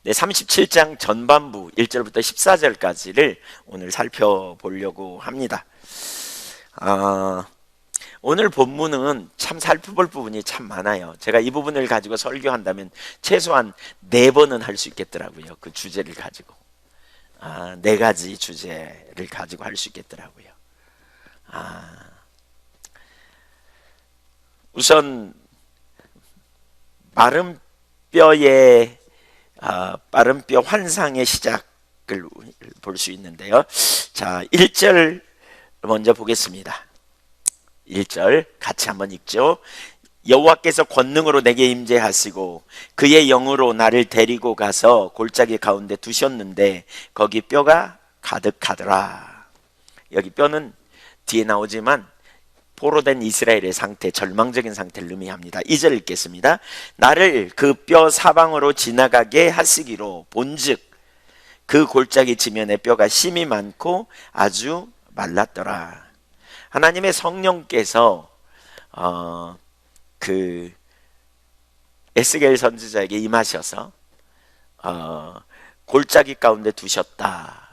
네, 37장 전반부 1절부터 14절까지를 오늘 살펴보려고 합니다. 오늘 본문은 참 살펴볼 부분이 참 많아요. 제가 이 부분을 가지고 설교한다면 최소한 4번은 할 수 있겠더라고요. 그 주제를 가지고 4가지 주제를 가지고 할 수 있겠더라고요. 우선 마른 뼈의 빠른 뼈 환상의 시작을 볼 수 있는데요. 자, 1절 먼저 보겠습니다. 1절 같이 한번 읽죠. 여호와께서 권능으로 내게 임재하시고 그의 영으로 나를 데리고 가서 골짜기 가운데 두셨는데 거기 뼈가 가득하더라. 여기 뼈는 뒤에 나오지만 포로된 이스라엘의 상태, 절망적인 상태를 의미합니다. 2절 읽겠습니다. 나를 그 뼈 사방으로 지나가게 하시기로 본즉 그 골짜기 지면에 뼈가 심이 많고 아주 말랐더라. 하나님의 성령께서 그 에스겔 선지자에게 임하셔서 골짜기 가운데 두셨다.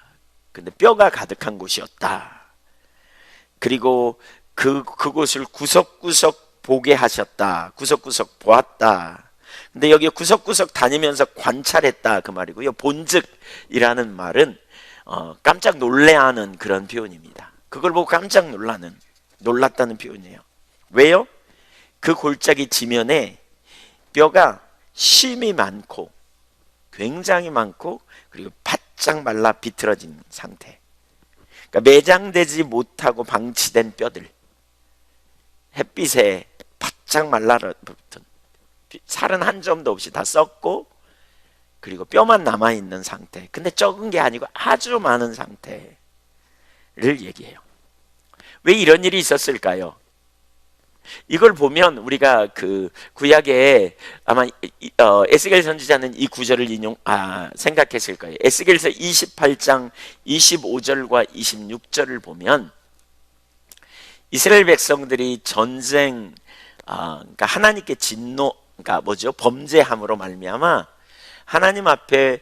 근데 뼈가 가득한 곳이었다. 그리고 그곳을 구석구석 보게 하셨다. 구석구석 보았다. 근데 여기 구석구석 다니면서 관찰했다 그 말이고요. 본즉이라는 말은 깜짝 놀래하는 그런 표현입니다. 그걸 보고 깜짝 놀랐다는 표현이에요. 왜요? 그 골짜기 지면에 뼈가 심이 많고 굉장히 많고 그리고 바짝 말라 비틀어진 상태. 그러니까 매장되지 못하고 방치된 뼈들, 햇빛에 바짝 말라붙은, 살은 한 점도 없이 다 썩고 그리고 뼈만 남아있는 상태. 근데 적은 게 아니고 아주 많은 상태를 얘기해요. 왜 이런 일이 있었을까요? 이걸 보면 우리가 그 구약에 아마 에스겔 선지자는 이 구절을 생각했을 거예요. 에스겔서 28장 25절과 26절을 보면 이스라엘 백성들이 전쟁, 그러니까 하나님께 그러니까 범죄함으로 말미암아 하나님 앞에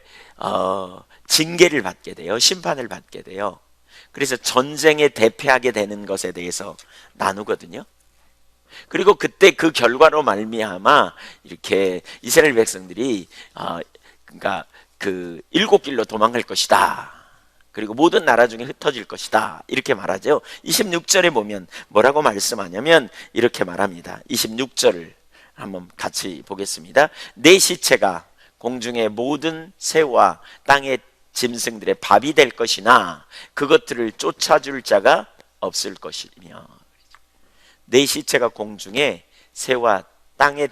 징계를 받게 돼요. 심판을 받게 돼요. 그래서 전쟁에 대패하게 되는 것에 대해서 나누거든요. 그리고 그때 그 결과로 말미암아 이렇게 이스라엘 백성들이 그러니까 그 7길로 도망갈 것이다. 그리고 모든 나라 중에 흩어질 것이다. 이렇게 말하죠. 26절에 보면 뭐라고 말씀하냐면 이렇게 말합니다. 26절을 한번 같이 보겠습니다. 내 시체가 공중의 모든 새와 땅의 짐승들의 밥이 될 것이나 그것들을 쫓아줄 자가 없을 것이며 내 시체가 공중에 새와 땅의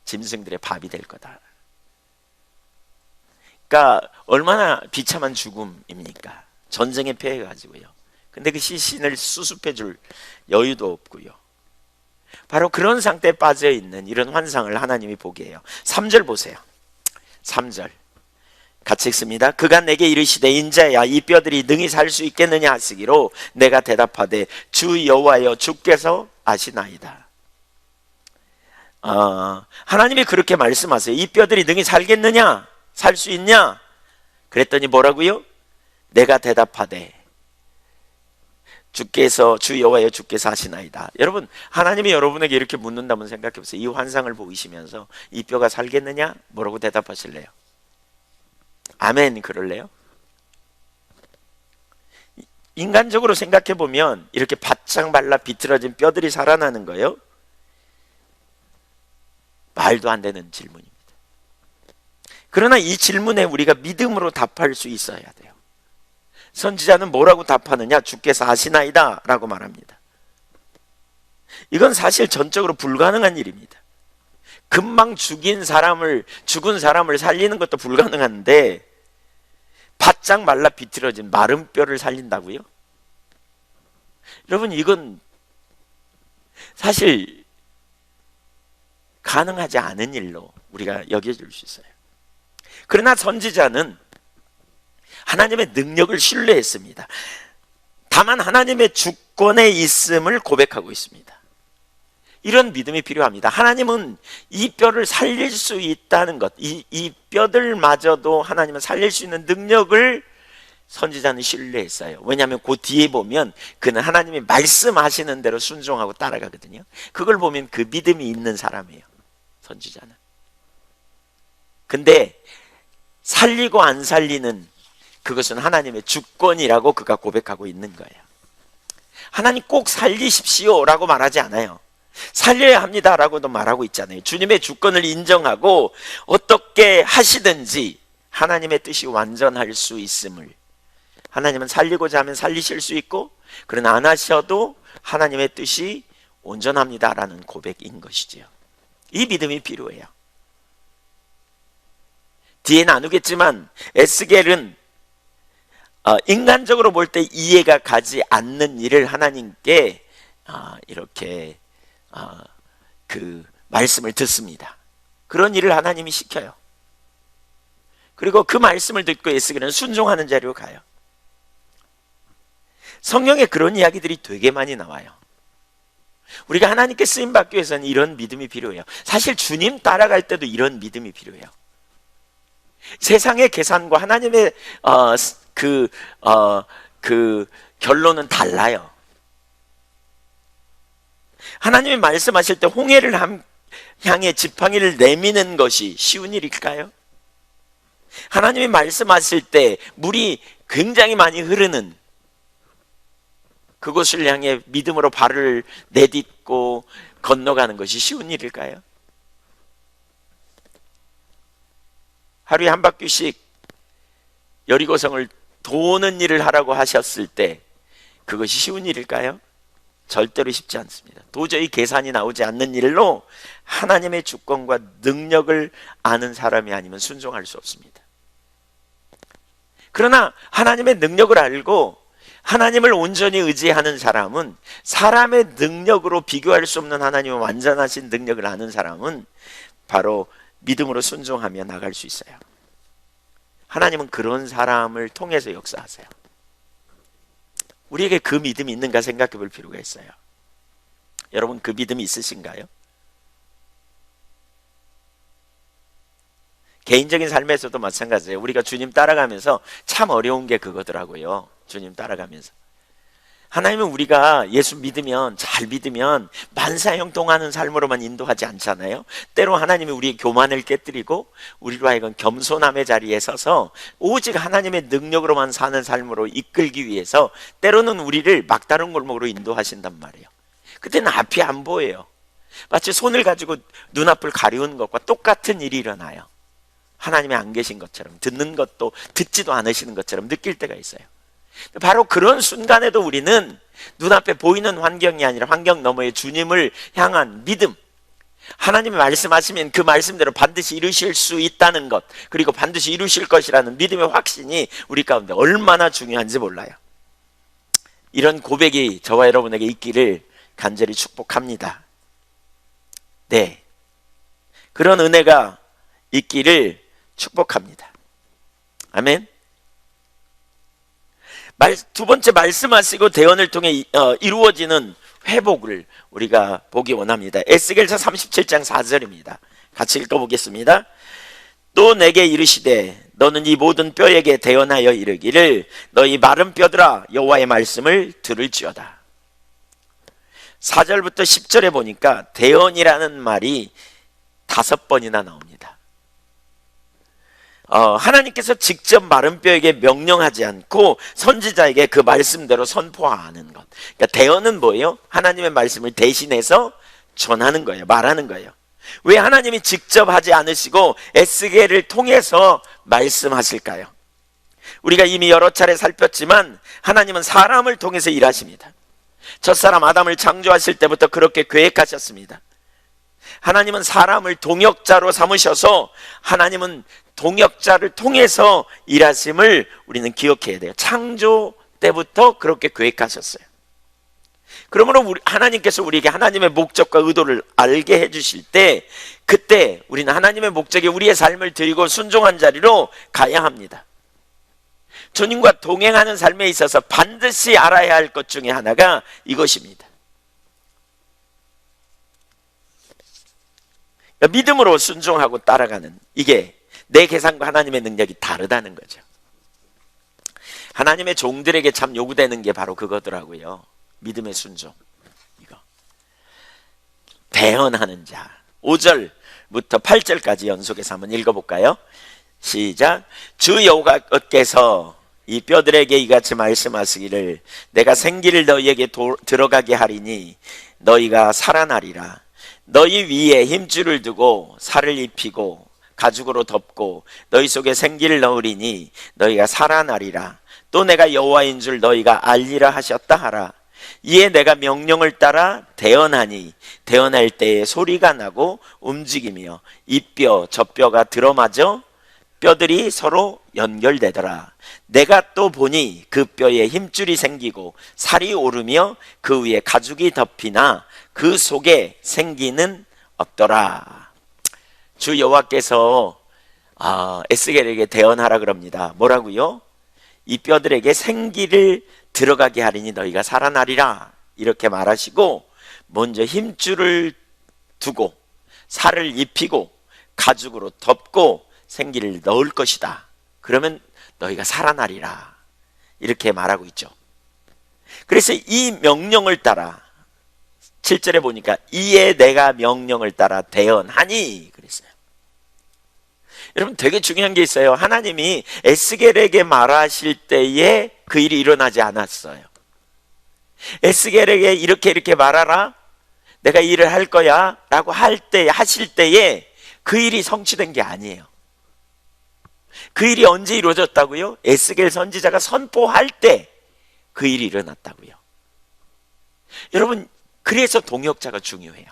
짐승들의 밥이 될 거다. 그러니까 얼마나 비참한 죽음입니까? 전쟁에 패해가지고요. 근데 그 시신을 수습해 줄 여유도 없고요. 바로 그런 상태에 빠져 있는 이런 환상을 하나님이 보게 해요. 3절 보세요. 3절 같이 읽습니다. 그가 내게 이르시되 인자야 이 뼈들이 능히 살 수 있겠느냐 하시기로 내가 대답하되 주 여호와여 주께서 아시나이다. 하나님이 그렇게 말씀하세요. 이 뼈들이 능히 살겠느냐? 살 수 있냐? 그랬더니 뭐라고요? 내가 대답하되 주 여호와여 주께서 아시나이다. 여러분, 하나님이 여러분에게 이렇게 묻는다면 생각해 보세요. 이 환상을 보이시면서 이 뼈가 살겠느냐? 뭐라고 대답하실래요? 아멘 그럴래요? 인간적으로 생각해 보면 이렇게 바짝 말라 비틀어진 뼈들이 살아나는 거예요? 말도 안 되는 질문입니다. 그러나 이 질문에 우리가 믿음으로 답할 수 있어야 돼요. 선지자는 뭐라고 답하느냐? 주께서 아시나이다 라고 말합니다. 이건 사실 전적으로 불가능한 일입니다. 금방 죽은 사람을 살리는 것도 불가능한데 바짝 말라 비틀어진 마른 뼈를 살린다고요? 여러분, 이건 사실 가능하지 않은 일로 우리가 여겨질 수 있어요. 그러나 선지자는 하나님의 능력을 이런 믿음이 필요합니다. 하나님은 이 뼈를 살릴 수 있다는 것, 이 뼈들마저도 하나님은 살릴 수 있는 능력을 선지자는 신뢰했어요. 왜냐하면 그 뒤에 보면 그는 하나님이 말씀하시는 대로 순종하고 따라가거든요. 그걸 보면 그 믿음이 있는 사람이에요, 선지자는. 근데 살리고 안 살리는 그것은 하나님의 주권이라고 그가 고백하고 있는 거예요. 하나님 꼭 살리십시오 라고 말하지 않아요. 살려야 합니다 라고도 말하고 있잖아요. 주님의 주권을 인정하고 어떻게 하시든지 하나님의 뜻이 완전할 수 있음을, 하나님은 살리고자 하면 살리실 수 있고, 그러나 안 하셔도 하나님의 뜻이 온전합니다 라는 고백인 것이지요. 이 믿음이 필요해요. 뒤에 나누겠지만 에스겔은 인간적으로 볼 때 이해가 가지 않는 일을 하나님께 이렇게 그 말씀을 듣습니다. 그런 일을 하나님이 시켜요. 그리고 그 말씀을 듣고 에스겔은 순종하는 자리로 가요. 성경에 그런 이야기들이 되게 많이 나와요. 우리가 하나님께 쓰임받기 위해서는 이런 믿음이 필요해요. 사실 주님 따라갈 때도 이런 믿음이 필요해요. 세상의 계산과 하나님의 그 결론은 달라요. 하나님이 말씀하실 때 홍해를 향해 지팡이를 내미는 것이 쉬운 일일까요? 하나님이 말씀하실 때 물이 굉장히 많이 흐르는 그곳을 향해 믿음으로 발을 내딛고 건너가는 것이 쉬운 일일까요? 하루에 한 바퀴씩 여리고성을 도는 일을 하라고 하셨을 때 그것이 쉬운 일일까요? 절대로 쉽지 않습니다. 도저히 계산이 나오지 않는 일로 하나님의 주권과 능력을 아는 사람이 아니면 순종할 수 없습니다. 그러나 하나님의 능력을 알고 하나님을 온전히 의지하는 사람은, 사람의 능력으로 비교할 수 없는 하나님의 완전하신 능력을 아는 사람은 바로 믿음으로 순종하며 나갈 수 있어요. 하나님은 그런 사람을 통해서 역사하세요. 우리에게 그 믿음이 있는가 생각해 볼 필요가 있어요. 여러분, 그 믿음이 있으신가요? 개인적인 삶에서도 마찬가지예요. 우리가 주님 따라가면서 참 어려운 게 그거더라고요. 주님 따라가면서 하나님은 우리가 예수 믿으면, 잘 믿으면 만사형통하는 삶으로만 인도하지 않잖아요. 때로 하나님이 우리의 교만을 깨뜨리고 우리로 하여금 겸손함의 자리에 서서 오직 하나님의 능력으로만 사는 삶으로 이끌기 위해서 때로는 우리를 막다른 골목으로 인도하신단 말이에요. 그때는 앞이 안 보여요. 마치 손을 가지고 눈앞을 가리우는 것과 똑같은 일이 일어나요. 하나님이 안 계신 것처럼, 듣는 것도 듣지도 않으시는 것처럼 느낄 때가 있어요. 바로 그런 순간에도 우리는 눈앞에 보이는 환경이 아니라 환경 너머의 주님을 향한 믿음, 하나님이 말씀하시면 그 말씀대로 반드시 이루실 수 있다는 것, 그리고 반드시 이루실 것이라는 믿음의 확신이 우리 가운데 얼마나 중요한지 몰라요. 이런 고백이 저와 여러분에게 있기를 간절히 축복합니다. 네, 그런 은혜가 있기를 축복합니다. 아멘. 두 번째, 말씀하시고 대언을 통해 이루어지는 회복을 우리가 보기 원합니다. 에스겔서 37장 4절입니다. 같이 읽어보겠습니다. 또 내게 이르시되 너는 이 모든 뼈에게 대언하여 이르기를 너희 마른 뼈들아 여호와의 말씀을 들을지어다. 4절부터 10절에 보니까 대언이라는 말이 5번이나 나옵니다. 하나님께서 직접 마른 뼈에게 명령하지 않고 선지자에게 그 말씀대로 선포하는 것. 그러니까 대언은 뭐예요? 하나님의 말씀을 대신해서 전하는 거예요. 말하는 거예요. 왜 하나님이 직접 하지 않으시고 에스겔을 통해서 말씀하실까요? 우리가 이미 여러 차례 살폈지만 하나님은 사람을 통해서 일하십니다. 첫사람 아담을 창조하실 때부터 그렇게 계획하셨습니다. 하나님은 사람을 동역자로 삼으셔서 하나님은 동역자를 통해서 일하심을 우리는 기억해야 돼요. 창조 때부터 그렇게 계획하셨어요. 그러므로 하나님께서 우리에게 하나님의 목적과 의도를 알게 해주실 때, 그때 우리는 하나님의 목적에 우리의 삶을 드리고 순종한 자리로 가야 합니다. 주님과 동행하는 삶에 있어서 반드시 알아야 할 것 중에 하나가 이것입니다. 믿음으로 순종하고 따라가는, 이게 내 계산과 하나님의 능력이 다르다는 거죠. 하나님의 종들에게 참 요구되는 게 바로 그거더라고요. 믿음의 순종. 이거 대언하는 자. 5절부터 8절까지 연속해서 한번 읽어볼까요? 시작. 주 여호와께서 이 뼈들에게 이같이 말씀하시기를 내가 생기를 너희에게 들어가게 하리니 너희가 살아나리라. 너희 위에 힘줄을 두고 살을 입히고 가죽으로 덮고 너희 속에 생기를 넣으리니 너희가 살아나리라. 또 내가 여호와인 줄 너희가 알리라 하셨다 하라. 이에 내가 명령을 따라 대언하니 대언할 때에 소리가 나고 움직이며 이 뼈 저 뼈가 들어맞아 뼈들이 서로 연결되더라. 내가 또 보니 그 뼈에 힘줄이 생기고 살이 오르며 그 위에 가죽이 덮이나 그 속에 생기는 없더라. 주 여호와께서 에스겔에게 대언하라 그럽니다. 뭐라고요? 이 뼈들에게 생기를 들어가게 하리니 너희가 살아나리라, 이렇게 말하시고 먼저 힘줄을 두고 살을 입히고 가죽으로 덮고 생기를 넣을 것이다. 그러면 너희가 살아나리라, 이렇게 말하고 있죠. 그래서 이 명령을 따라 7절에 보니까 이에 내가 명령을 따라 대언하니 그랬어요. 여러분, 되게 중요한 게 있어요. 하나님이 에스겔에게 말하실 때에 그 일이 일어나지 않았어요. 에스겔에게 이렇게 말하라, 내가 이 일을 할 거야 라고 하실 때에 그 일이 성취된 게 아니에요. 그 일이 언제 이루어졌다고요? 에스겔 선지자가 선포할 때 그 일이 일어났다고요. 여러분, 그래서 동역자가 중요해요.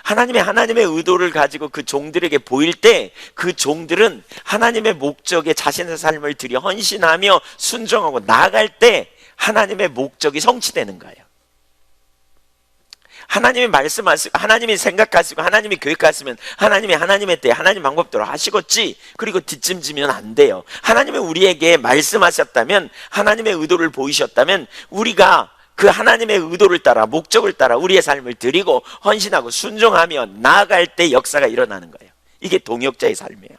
하나님의 의도를 가지고 그 종들에게 보일 때 그 종들은 하나님의 목적에 자신의 삶을 들여 헌신하며 순종하고 나아갈 때 하나님의 목적이 성취되는 거예요. 하나님이 말씀하시고 하나님이 생각하시고 하나님이 계획하시면 하나님의 때 하나님 방법대로 하시겠지. 그리고 뒷짐지면 안 돼요. 하나님이 우리에게 말씀하셨다면, 하나님의 의도를 보이셨다면 우리가 그 하나님의 의도를 따라 목적을 따라 우리의 삶을 드리고 헌신하고 순종하며 나아갈 때 역사가 일어나는 거예요. 이게 동역자의 삶이에요.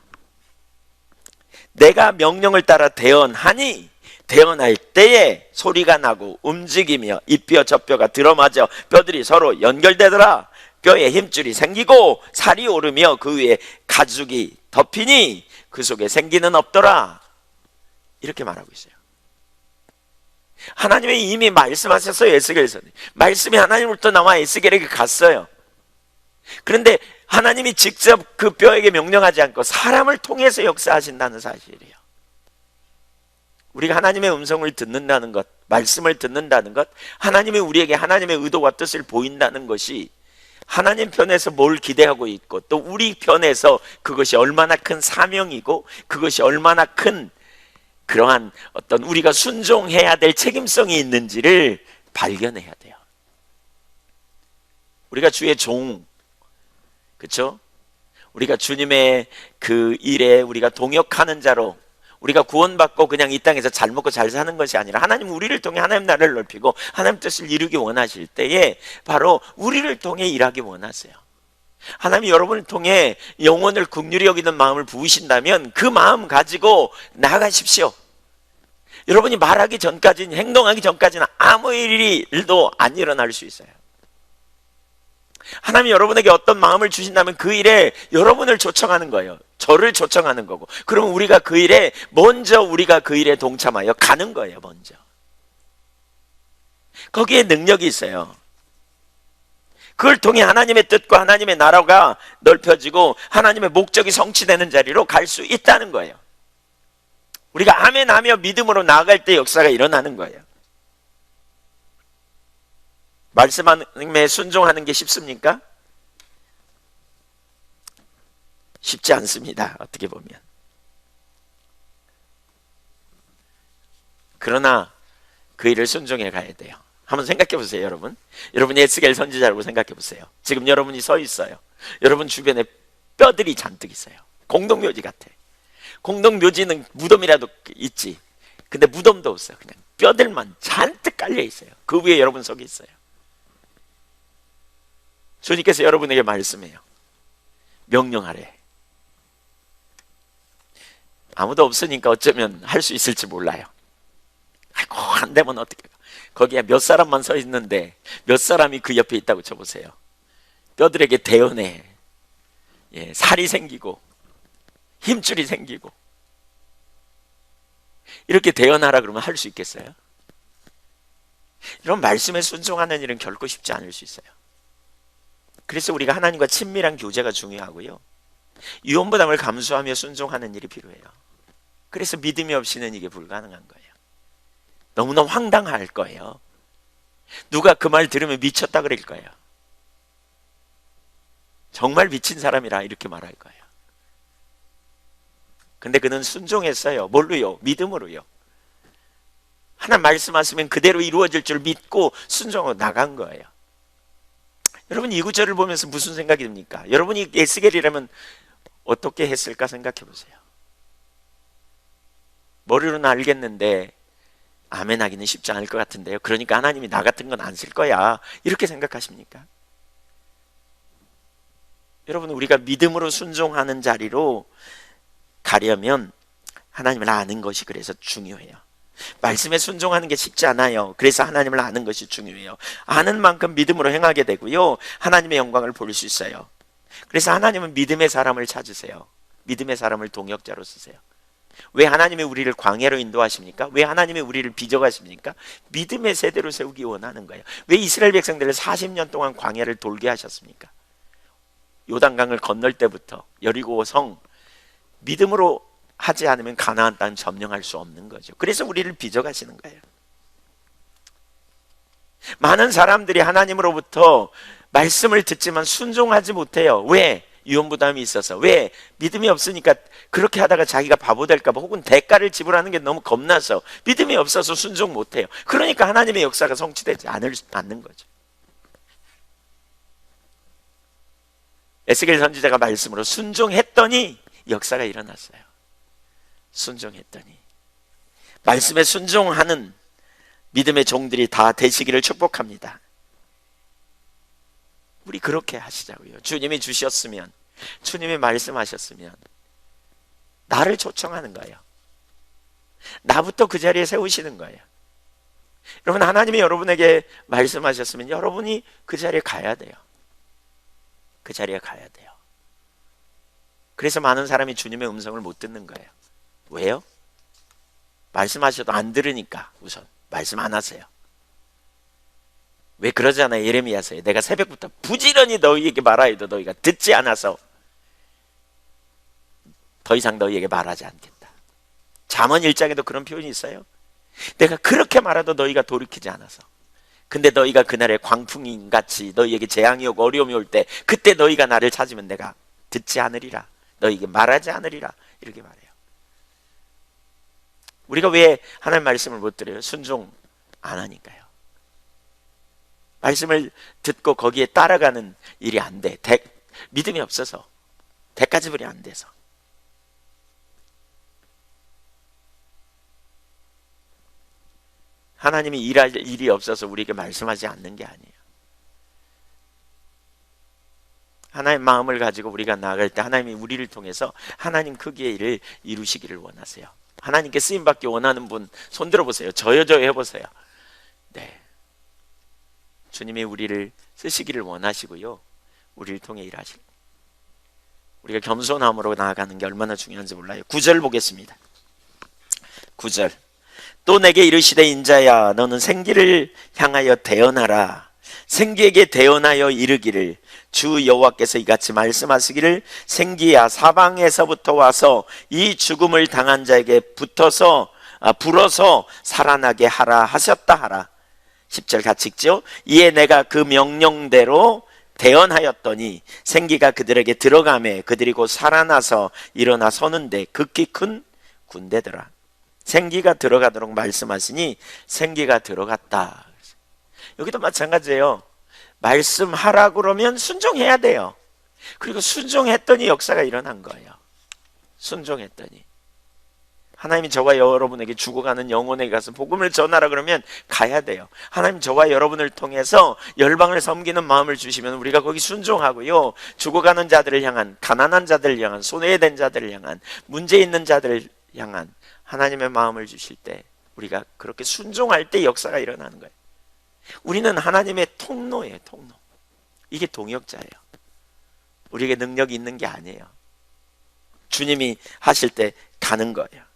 내가 명령을 따라 대언하니 대언할 때에 소리가 나고 움직이며 이 뼈 저 뼈가 들어맞아 뼈들이 서로 연결되더라. 뼈에 힘줄이 생기고 살이 오르며 그 위에 가죽이 덮이니 그 속에 생기는 없더라. 이렇게 말하고 있어요. 하나님이 이미 말씀하셨어요. 에스겔에서 말씀이 하나님으로부터 나와 에스겔에게 갔어요. 그런데 하나님이 직접 그 뼈에게 명령하지 않고 사람을 통해서 역사하신다는 사실이에요. 우리가 하나님의 음성을 듣는다는 것, 말씀을 듣는다는 것, 하나님이 우리에게 하나님의 의도와 뜻을 보인다는 것이 하나님 편에서 뭘 기대하고 있고 또 우리 편에서 그것이 얼마나 큰 사명이고 그것이 얼마나 큰 그러한 어떤 우리가 순종해야 될 책임성이 있는지를 발견해야 돼요. 우리가 주의 종, 그렇죠? 우리가 주님의 그 일에 우리가 동역하는 자로 우리가 구원받고 그냥 이 땅에서 잘 먹고 잘 사는 것이 아니라 하나님 우리를 통해 하나님 나라를 넓히고 하나님 뜻을 이루기 원하실 때에 바로 우리를 통해 일하기 원하세요. 하나님이 여러분을 통해 영혼을 긍휼히 여기는 마음을 부으신다면 그 마음 가지고 나아가십시오. 여러분이 말하기 전까지는, 행동하기 전까지는 아무 일도 안 일어날 수 있어요. 하나님이 여러분에게 어떤 마음을 주신다면 그 일에 여러분을 초청하는 거예요. 저를 초청하는 거고, 그러면 우리가 그 일에 동참하여 가는 거예요. 먼저 거기에 능력이 있어요. 그걸 통해 하나님의 뜻과 하나님의 나라가 넓혀지고 하나님의 목적이 성취되는 자리로 갈 수 있다는 거예요. 우리가 아멘하며 믿음으로 나아갈 때 역사가 일어나는 거예요. 말씀에 순종하는 게 쉽습니까? 쉽지 않습니다. 어떻게 보면. 그러나 그 일을 순종해 가야 돼요. 한번 생각해 보세요. 여러분이 에스겔 선지자라고 생각해 보세요. 지금 여러분이 서 있어요. 여러분 주변에 뼈들이 잔뜩 있어요. 공동묘지 같아. 공동묘지는 무덤이라도 있지. 근데 무덤도 없어요. 그냥 뼈들만 잔뜩 깔려 있어요. 그 위에 여러분 서 있어요. 주님께서 여러분에게 말씀해요. 명령하래. 아무도 없으니까 어쩌면 할 수 있을지 몰라요. 아이고, 안 되면 어떻게. 거기에 몇 사람만 서 있는데 몇 사람이 그 옆에 있다고 쳐보세요. 뼈들에게 대연해. 예, 살이 생기고 힘줄이 생기고 이렇게 대연하라 그러면 할 수 있겠어요? 이런 말씀에 순종하는 일은 결코 쉽지 않을 수 있어요. 그래서 우리가 하나님과 친밀한 교제가 중요하고요, 유언부담을 감수하며 순종하는 일이 필요해요. 그래서 믿음이 없이는 이게 불가능한 거예요. 너무나 황당할 거예요. 누가 그 말 들으면 미쳤다 그럴 거예요. 정말 미친 사람이라 이렇게 말할 거예요. 근데 그는 순종했어요. 뭘로요? 믿음으로요. 하나님 말씀하시면 그대로 이루어질 줄 믿고 순종하고 나간 거예요. 여러분, 이 구절을 보면서 무슨 생각이 듭니까? 여러분이 에스겔이라면 어떻게 했을까 생각해 보세요. 머리로는 알겠는데 아멘 하기는 쉽지 않을 것 같은데요. 그러니까 하나님이 나 같은 건 안 쓸 거야, 이렇게 생각하십니까? 여러분, 우리가 믿음으로 순종하는 자리로 가려면 하나님을 아는 것이 그래서 중요해요. 말씀에 순종하는 게 쉽지 않아요. 그래서 하나님을 아는 것이 중요해요. 아는 만큼 믿음으로 행하게 되고요, 하나님의 영광을 볼 수 있어요. 그래서 하나님은 믿음의 사람을 찾으세요. 믿음의 사람을 동역자로 쓰세요. 왜 하나님이 우리를 광야로 인도하십니까? 왜 하나님이 우리를 빚어가십니까? 믿음의 세대로 세우기 원하는 거예요. 왜 이스라엘 백성들을 40년 동안 광야를 돌게 하셨습니까? 요단강을 건널 때부터 여리고 성, 믿음으로 하지 않으면 가나안 땅 점령할 수 없는 거죠. 그래서 우리를 빚어가시는 거예요. 많은 사람들이 하나님으로부터 말씀을 듣지만 순종하지 못해요. 왜? 유언부담이 있어서. 왜? 믿음이 없으니까. 그렇게 하다가 자기가 바보 될까 봐, 혹은 대가를 지불하는 게 너무 겁나서 믿음이 없어서 순종 못해요. 그러니까 하나님의 역사가 성취되지 않는 거죠. 에스겔 선지자가 말씀으로 순종했더니 역사가 일어났어요. 순종했더니. 말씀에 순종하는 믿음의 종들이 다 되시기를 축복합니다. 우리 그렇게 하시자고요. 주님이 주셨으면, 주님이 말씀하셨으면 나를 초청하는 거예요. 나부터 그 자리에 세우시는 거예요. 여러분, 하나님이 여러분에게 말씀하셨으면 여러분이 그 자리에 가야 돼요. 그 자리에 가야 돼요. 그래서 많은 사람이 주님의 음성을 못 듣는 거예요. 왜요? 말씀하셔도 안 들으니까. 우선 말씀 안 하세요. 왜 그러잖아요. 예레미야서에 내가 새벽부터 부지런히 너희에게 말하여도 너희가 듣지 않아서 더 이상 너희에게 말하지 않겠다. 잠언 1장에도 그런 표현이 있어요. 내가 그렇게 말해도 너희가 돌이키지 않아서. 근데 너희가 그날에 광풍인같이 너희에게 재앙이 오고 어려움이 올 때, 그때 너희가 나를 찾으면 내가 듣지 않으리라, 너희에게 말하지 않으리라, 이렇게 말해요. 우리가 왜 하나님 말씀을 못 들어요? 순종 안 하니까요. 말씀을 듣고 거기에 따라가는 일이 안 돼. 믿음이 없어서, 대가지불이 안 돼서. 하나님이 일할 일이 없어서 우리에게 말씀하지 않는 게 아니에요. 하나님의 마음을 가지고 우리가 나아갈 때 하나님이 우리를 통해서 하나님 크기의 일을 이루시기를 원하세요. 하나님께 쓰임받기 원하는 분 손 들어보세요. 저요 해보세요. 네, 주님이 우리를 쓰시기를 원하시고요, 우리를 통해 일하실. 우리가 겸손함으로 나아가는 게 얼마나 중요한지 몰라요. 9절 보겠습니다. 9절. 또 내게 이르시되 인자야, 너는 생기를 향하여 대언하라. 생기에게 대언하여 이르기를, 주 여호와께서 이같이 말씀하시기를, 생기야, 사방에서부터 와서 이 죽음을 당한 자에게 불어서 살아나게 하라 하셨다 하라. 10절 같이 읽죠. 이에 내가 그 명령대로 대언하였더니 생기가 그들에게 들어가매 그들이 곧 살아나서 일어나 서는데 극히 큰 군대더라. 생기가 들어가도록 말씀하시니 생기가 들어갔다. 여기도 마찬가지예요. 말씀하라 그러면 순종해야 돼요. 그리고 순종했더니 역사가 일어난 거예요. 순종했더니. 하나님이 저와 여러분에게 죽어가는 영혼에게 가서 복음을 전하라 그러면 가야 돼요. 하나님 저와 여러분을 통해서 열방을 섬기는 마음을 주시면 우리가 거기 순종하고요, 죽어가는 자들을 향한, 가난한 자들을 향한, 손해된 자들을 향한, 문제 있는 자들을 향한 하나님의 마음을 주실 때 우리가 그렇게 순종할 때 역사가 일어나는 거예요. 우리는 하나님의 통로예요. 통로. 이게 동역자예요. 우리에게 능력이 있는 게 아니에요. 주님이 하실 때 가는 거예요.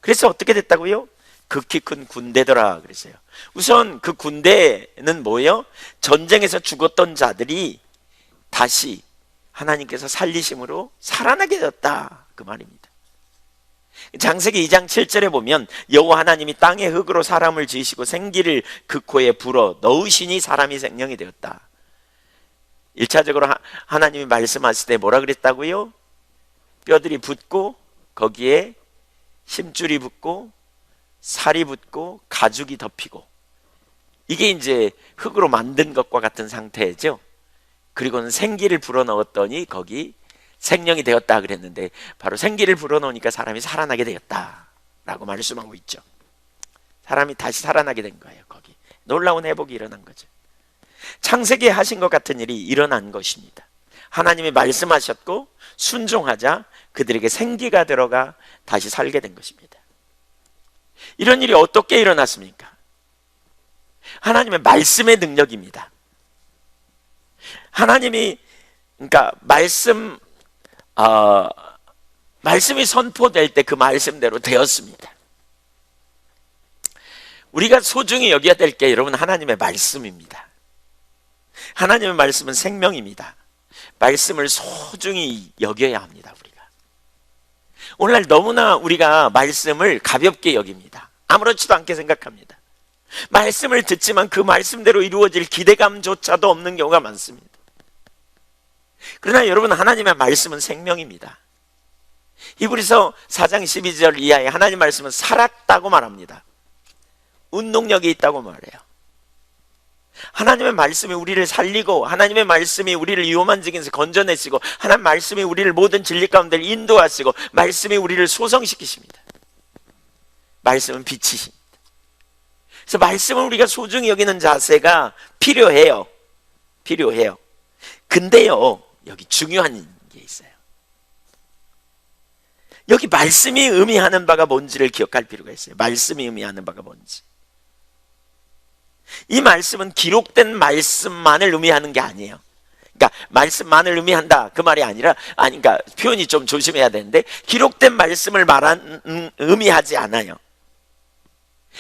그래서 어떻게 됐다고요? 극히 큰 군대더라 그랬어요. 우선 그 군대는 뭐예요? 전쟁에서 죽었던 자들이 다시 하나님께서 살리심으로 살아나게 되었다, 그 말입니다. 창세기 2장 7절에 보면 여호와 하나님이 땅의 흙으로 사람을 지으시고 생기를 그 코에 불어 넣으시니 사람이 생명이 되었다. 1차적으로 하나님이 말씀하실 때 뭐라 그랬다고요? 뼈들이 붙고 거기에 힘줄이 붙고 살이 붙고 가죽이 덮이고, 이게 이제 흙으로 만든 것과 같은 상태죠. 그리고는 생기를 불어넣었더니 거기 생명이 되었다 그랬는데, 바로 생기를 불어넣으니까 사람이 살아나게 되었다라고 말씀하고 있죠. 사람이 다시 살아나게 된 거예요. 거기 놀라운 회복이 일어난 거죠. 창세기에 하신 것 같은 일이 일어난 것입니다. 하나님이 말씀하셨고 순종하자 그들에게 생기가 들어가 다시 살게 된 것입니다. 이런 일이 어떻게 일어났습니까? 하나님의 말씀의 능력입니다. 하나님이, 그러니까 말씀이 선포될 때 그 말씀대로 되었습니다. 우리가 소중히 여겨야 될 게 여러분 하나님의 말씀입니다. 하나님의 말씀은 생명입니다. 말씀을 소중히 여겨야 합니다. 우리가 오늘날 너무나 우리가 말씀을 가볍게 여깁니다. 아무렇지도 않게 생각합니다. 말씀을 듣지만 그 말씀대로 이루어질 기대감조차도 없는 경우가 많습니다. 그러나 여러분, 하나님의 말씀은 생명입니다. 히브리서 4장 12절 이하에 하나님 말씀은 살았다고 말합니다. 운동력이 있다고 말해요. 하나님의 말씀이 우리를 살리고, 하나님의 말씀이 우리를 위험한 지경에서 건져내시고, 하나님의 말씀이 우리를 모든 진리 가운데 인도하시고, 말씀이 우리를 소성시키십니다. 말씀은 빛이십니다. 그래서 말씀을 우리가 소중히 여기는 자세가 필요해요. 근데요, 여기 중요한 게 있어요. 여기 말씀이 의미하는 바가 뭔지를 기억할 필요가 있어요. 말씀이 의미하는 바가 뭔지. 이 말씀은 기록된 말씀만을 의미하는 게 아니에요. 그러니까 말씀만을 의미한다 그 말이 아니라, 그러니까 표현이 좀 조심해야 되는데, 기록된 말씀을 의미하지 않아요.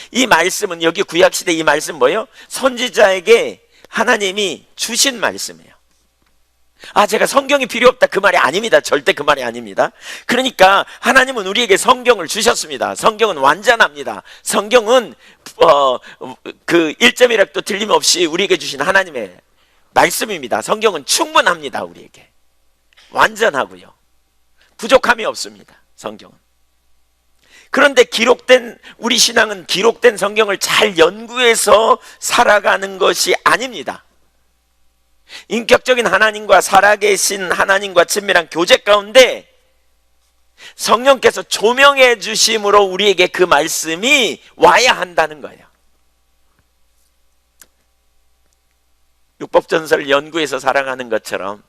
이 말씀은, 여기 구약시대 이 말씀 뭐예요? 선지자에게 하나님이 주신 말씀이에요. 제가 성경이 필요 없다 그 말이 아닙니다. 절대 그 말이 아닙니다. 그러니까 하나님은 우리에게 성경을 주셨습니다. 성경은 완전합니다. 성경은 그 1.1획도 틀림없이 우리에게 주신 하나님의 말씀입니다. 성경은 충분합니다. 우리에게 완전하고요, 부족함이 없습니다. 성경은. 그런데 우리 신앙은 기록된 성경을 잘 연구해서 살아가는 것이 아닙니다. 인격적인 하나님과 살아계신 하나님과 친밀한 교제 가운데 성령께서 조명해 주심으로 우리에게 그 말씀이 와야 한다는 거예요. 율법전설 연구해서 살아가는 것처럼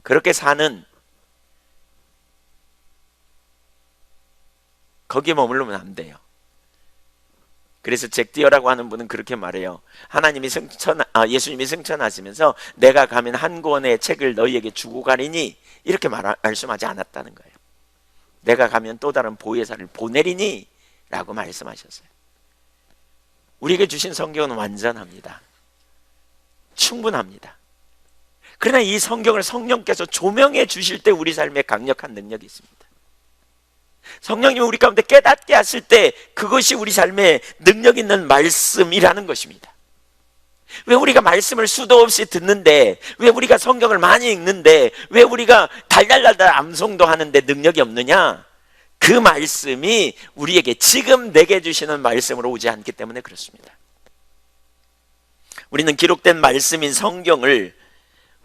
그렇게 사는, 거기에 머무르면 안 돼요. 그래서 잭디어라고 하는 분은 그렇게 말해요. 예수님이 승천하시면서 내가 가면 한 권의 책을 너희에게 주고 가리니, 이렇게 말씀하지 않았다는 거예요. 내가 가면 또 다른 보혜사를 보내리니 라고 말씀하셨어요. 우리에게 주신 성경은 완전합니다. 충분합니다. 그러나 이 성경을 성령께서 조명해 주실 때 우리 삶에 강력한 능력이 있습니다. 성령님이 우리 가운데 깨닫게 하실 때 그것이 우리 삶에 능력 있는 말씀이라는 것입니다. 왜 우리가 말씀을 수도 없이 듣는데, 왜 우리가 성경을 많이 읽는데, 왜 우리가 달달달달 암송도 하는데 능력이 없느냐? 그 말씀이 우리에게 지금 내게 주시는 말씀으로 오지 않기 때문에 그렇습니다. 우리는 기록된 말씀인 성경을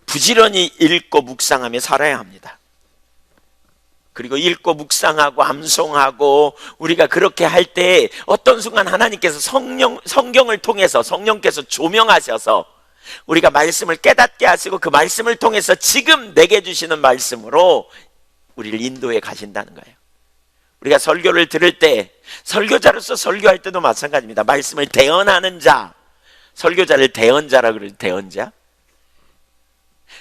부지런히 읽고 묵상하며 살아야 합니다. 그리고 읽고 묵상하고 암송하고 우리가 그렇게 할 때 어떤 순간 하나님께서 성경을 통해서 성령께서 조명하셔서 우리가 말씀을 깨닫게 하시고 그 말씀을 통해서 지금 내게 주시는 말씀으로 우리를 인도해 가신다는 거예요. 우리가 설교를 들을 때 설교자로서 설교할 때도 마찬가지입니다. 말씀을 대언하는 자, 설교자를 대언자라 그러죠. 대언자.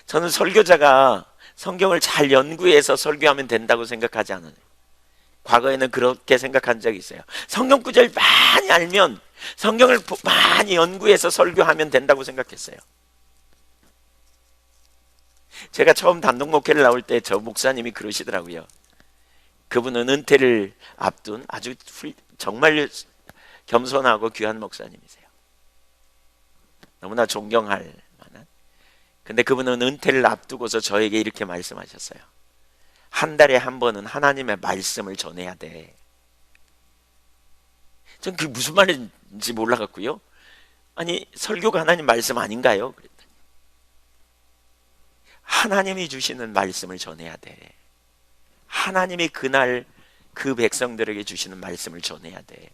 저는 설교자가 성경을 잘 연구해서 설교하면 된다고 생각하지 않아요. 과거에는 그렇게 생각한 적이 있어요. 성경 구절 많이 알면 성경을 많이 연구해서 설교하면 된다고 생각했어요. 제가 처음 단독 목회를 나올 때 저 목사님이 그러시더라고요. 그분은 은퇴를 앞둔 아주 정말 겸손하고 귀한 목사님이세요. 너무나 존경할 만한. 근데 그분은 은퇴를 앞두고서 저에게 이렇게 말씀하셨어요. 한 달에 한 번은 하나님의 말씀을 전해야 돼. 전 그게 무슨 말인지 몰라갖고요. 아니 설교가 하나님 말씀 아닌가요? 그랬더니 하나님이 주시는 말씀을 전해야 돼. 하나님이 그날 그 백성들에게 주시는 말씀을 전해야 돼.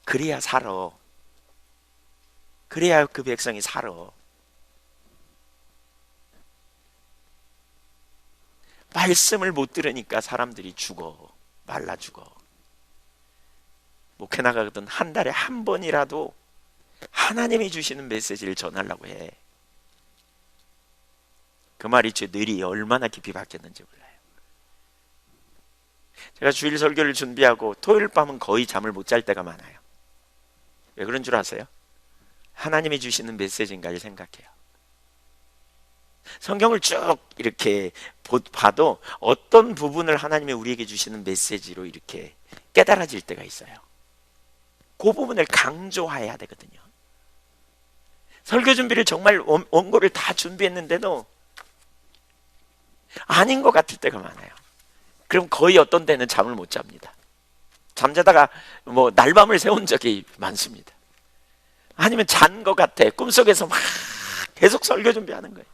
그래야 살아. 그래야 그 백성이 살아. 말씀을 못 들으니까 사람들이 죽어. 말라 죽어. 목회 나가거든 한 달에 한 번이라도 하나님이 주시는 메시지를 전하려고 해. 그 말이 제 뇌리 얼마나 깊이 박혔는지 몰라요. 제가 주일 설교를 준비하고 토요일 밤은 거의 잠을 못 잘 때가 많아요. 왜 그런 줄 아세요? 하나님이 주시는 메시지인가를 생각해요. 성경을 쭉 이렇게 봐도 어떤 부분을 하나님이 우리에게 주시는 메시지로 이렇게 깨달아질 때가 있어요. 그 부분을 강조해야 되거든요. 설교 준비를 정말 원고를 다 준비했는데도 아닌 것 같을 때가 많아요. 그럼 거의 어떤 때는 잠을 못 잡니다. 잠자다가 뭐 날밤을 새운 적이 많습니다. 아니면 잔 것 같아. 꿈속에서 막 계속 설교 준비하는 거예요.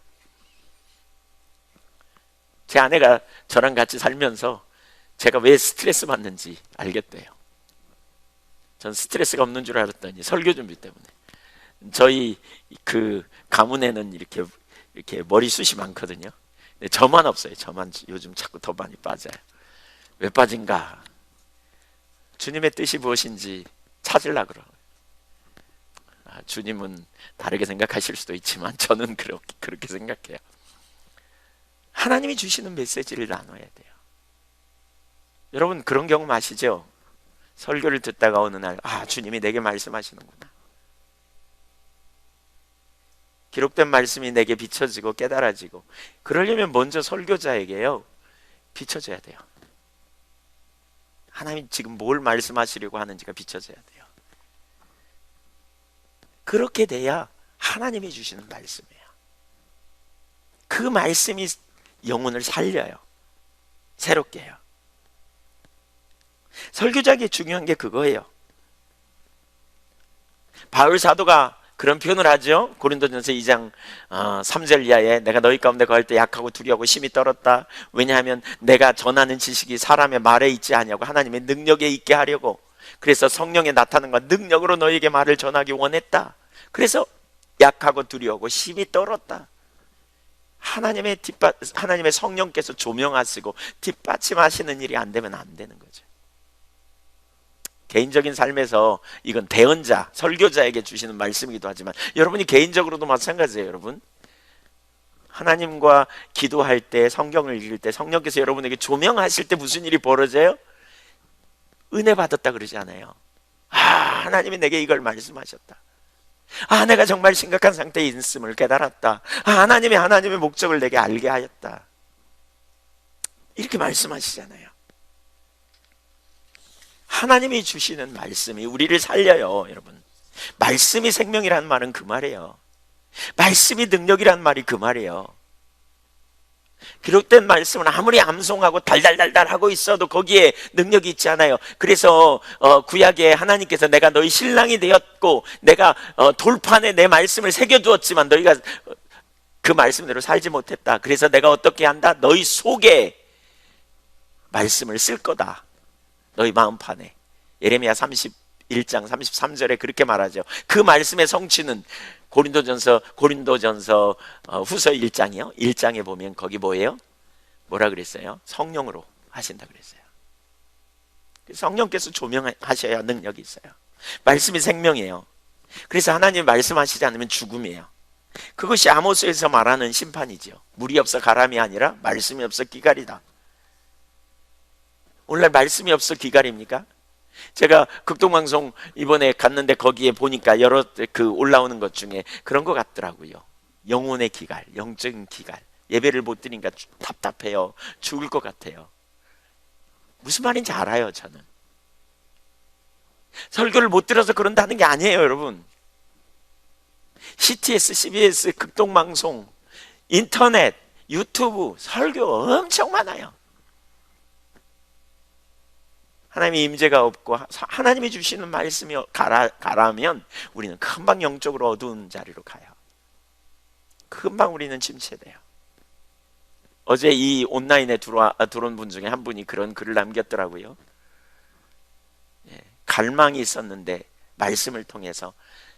제 아내가 저랑 같이 살면서 제가 왜 스트레스 받는지 알겠대요. 전 스트레스가 없는 줄 알았더니 설교 준비 때문에. 저희 그 가문에는 이렇게 머리숱이 많거든요. 근데 저만 없어요. 저만 요즘 자꾸 더 많이 빠져요. 왜 빠진가? 주님의 뜻이 무엇인지 찾으려고 그래요. 주님은 다르게 생각하실 수도 있지만 저는 그렇게 생각해요. 하나님이 주시는 메시지를 나눠야 돼요. 여러분 그런 경험 아시죠? 설교를 듣다가 어느 날 주님이 내게 말씀하시는구나. 기록된 말씀이 내게 비춰지고 깨달아지고 그러려면 먼저 설교자에게요 비춰져야 돼요. 하나님이 지금 뭘 말씀하시려고 하는지가 비춰져야 돼요. 그렇게 돼야 하나님이 주시는 말씀이에요. 그 말씀이 영혼을 살려요. 새롭게 해요. 설교자에게 중요한 게 그거예요. 바울 사도가 그런 표현을 하죠. 고린도전서 2장 3절 이하에 내가 너희 가운데 거할 때 약하고 두려워하고 심히 떨었다. 왜냐하면 내가 전하는 지식이 사람의 말에 있지 아니하고 하나님의 능력에 있게 하려고 그래서 성령의 나타남과 능력으로 너희에게 말을 전하기 원했다. 그래서 약하고 두려워하고 심히 떨었다. 하나님의 성령께서 조명하시고 뒷받침하시는 일이 안 되면 안 되는 거죠. 개인적인 삶에서 이건 대언자, 설교자에게 주시는 말씀이기도 하지만 여러분이 개인적으로도 마찬가지예요. 여러분 하나님과 기도할 때 성경을 읽을 때 성령께서 여러분에게 조명하실 때 무슨 일이 벌어져요? 은혜 받았다 그러지 않아요? 하나님이 내게 이걸 말씀하셨다. 내가 정말 심각한 상태에 있음을 깨달았다. 하나님의 목적을 내게 알게 하였다. 이렇게 말씀하시잖아요. 하나님이 주시는 말씀이 우리를 살려요. 여러분 말씀이 생명이라는 말은 그 말이에요. 말씀이 능력이라는 말이 그 말이에요. 기록된 말씀은 아무리 암송하고 달달달달 하고 있어도 거기에 능력이 있지 않아요. 그래서 구약에 하나님께서 내가 너희 신랑이 되었고 내가 돌판에 내 말씀을 새겨두었지만 너희가 그 말씀대로 살지 못했다. 그래서 내가 어떻게 한다? 너희 속에 말씀을 쓸 거다. 너희 마음판에. 예레미야 31장 33절에 그렇게 말하죠. 그 말씀의 성취는 고린도전서 후서 1장이요. 1장에 보면 거기 뭐예요? 뭐라 그랬어요? 성령으로 하신다 그랬어요. 성령께서 조명하셔야 능력이 있어요. 말씀이 생명이에요. 그래서 하나님 말씀하시지 않으면 죽음이에요. 그것이 아모스에서 말하는 심판이죠. 물이 없어 가람이 아니라 말씀이 없어 기갈이다. 오늘날 말씀이 없어 기갈입니까? 제가 극동방송 이번에 갔는데 거기에 보니까 여러 올라오는 것 중에 그런 것 같더라고요. 영혼의 기갈, 영적인 기갈. 예배를 못 드리니까 답답해요. 죽을 것 같아요. 무슨 말인지 알아요, 저는. 설교를 못 들어서 그런다는 게 아니에요, 여러분. CTS, CBS, 극동방송, 인터넷, 유튜브, 설교 엄청 많아요. 하나님의 임재가 없고 하나님이 주시는 말씀이 가라면 우리는 금방 영적으로 어두운 자리로 가요. 금방 우리는 침체돼요. 어제 이 온라인에 들어온 분 중에 한 분이 그런 글을 남겼더라고요. 갈망이 있었는데 말씀을 통해서,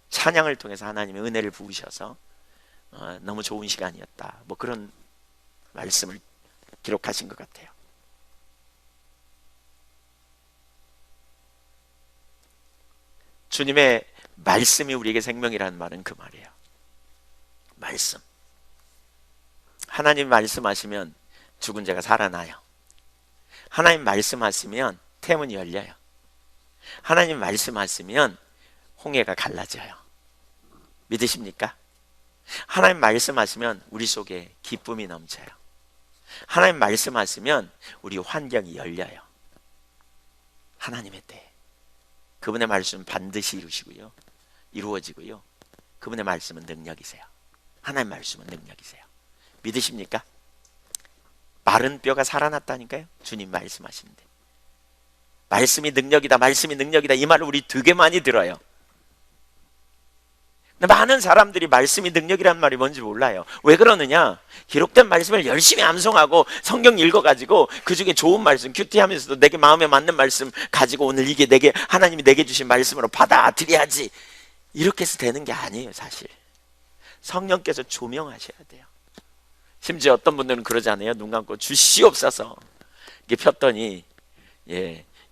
찬양을 통해서 하나님의 은혜를 부으셔서 너무 좋은 시간이었다. 뭐 그런 말씀을 기록하신 것 같아요. 주님의 말씀이 우리에게 생명이라는 말은 그 말이에요. 말씀. 하나님 말씀하시면 죽은 자가 살아나요. 하나님 말씀하시면 태문이 열려요. 하나님 말씀하시면 홍해가 갈라져요. 믿으십니까? 하나님 말씀하시면 우리 속에 기쁨이 넘쳐요. 하나님 말씀하시면 우리 환경이 열려요. 하나님의 때 그분의 말씀은 반드시 이루어지고요. 그분의 말씀은 능력이세요. 하나님 말씀은 능력이세요. 믿으십니까? 마른 뼈가 살아났다니까요. 주님 말씀하시는데. 말씀이 능력이다, 말씀이 능력이다, 이 말을 우리 되게 많이 들어요. 근데 많은 사람들이 말씀이 능력이라는 말이 뭔지 몰라요. 왜 그러느냐? 기록된 말씀을 열심히 암송하고 성경 읽어가지고 그 중에 좋은 말씀, 큐티하면서도 내게 마음에 맞는 말씀 가지고 오늘 이게 하나님이 내게 주신 말씀으로 받아들여야지, 이렇게 해서 되는 게 아니에요. 사실 성령께서 조명하셔야 돼요. 심지어 어떤 분들은 그러지 않아요? 눈 감고 주시옵소서 이렇게 폈더니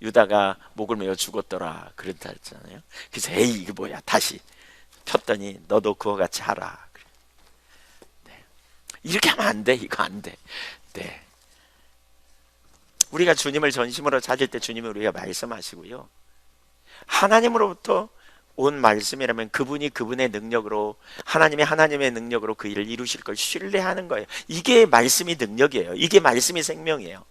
유다가 목을 메어 죽었더라 그랬다 했잖아요. 그래서 에이 이게 뭐야, 다시 폈더니 너도 그와 같이 하라. 네. 이렇게 하면 안 돼. 이거 안 돼. 네. 우리가 주님을 전심으로 찾을 때 주님이 우리가 말씀하시고요, 하나님으로부터 온 말씀이라면 그분이 그분의 능력으로, 하나님의 능력으로 그 일을 이루실 걸 신뢰하는 거예요. 이게 말씀이 능력이에요. 이게 말씀이 생명이에요.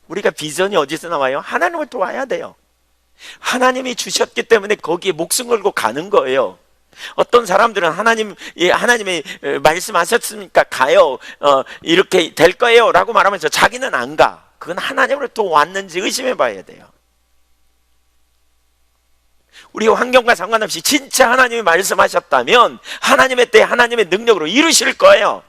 우리가 비전이 어디서 나와요? 하나님으로부터 와야 돼요. 하나님이 주셨기 때문에 거기에 목숨 걸고 가는 거예요. 어떤 사람들은 하나님의 말씀하셨으니까 가요, 이렇게 될 거예요 라고 말하면서 자기는 안 가. 그건 하나님으로부터 왔는지 의심해 봐야 돼요. 우리 환경과 상관없이 진짜 하나님이 말씀하셨다면 하나님의 때 하나님의 능력으로 이루실 거예요.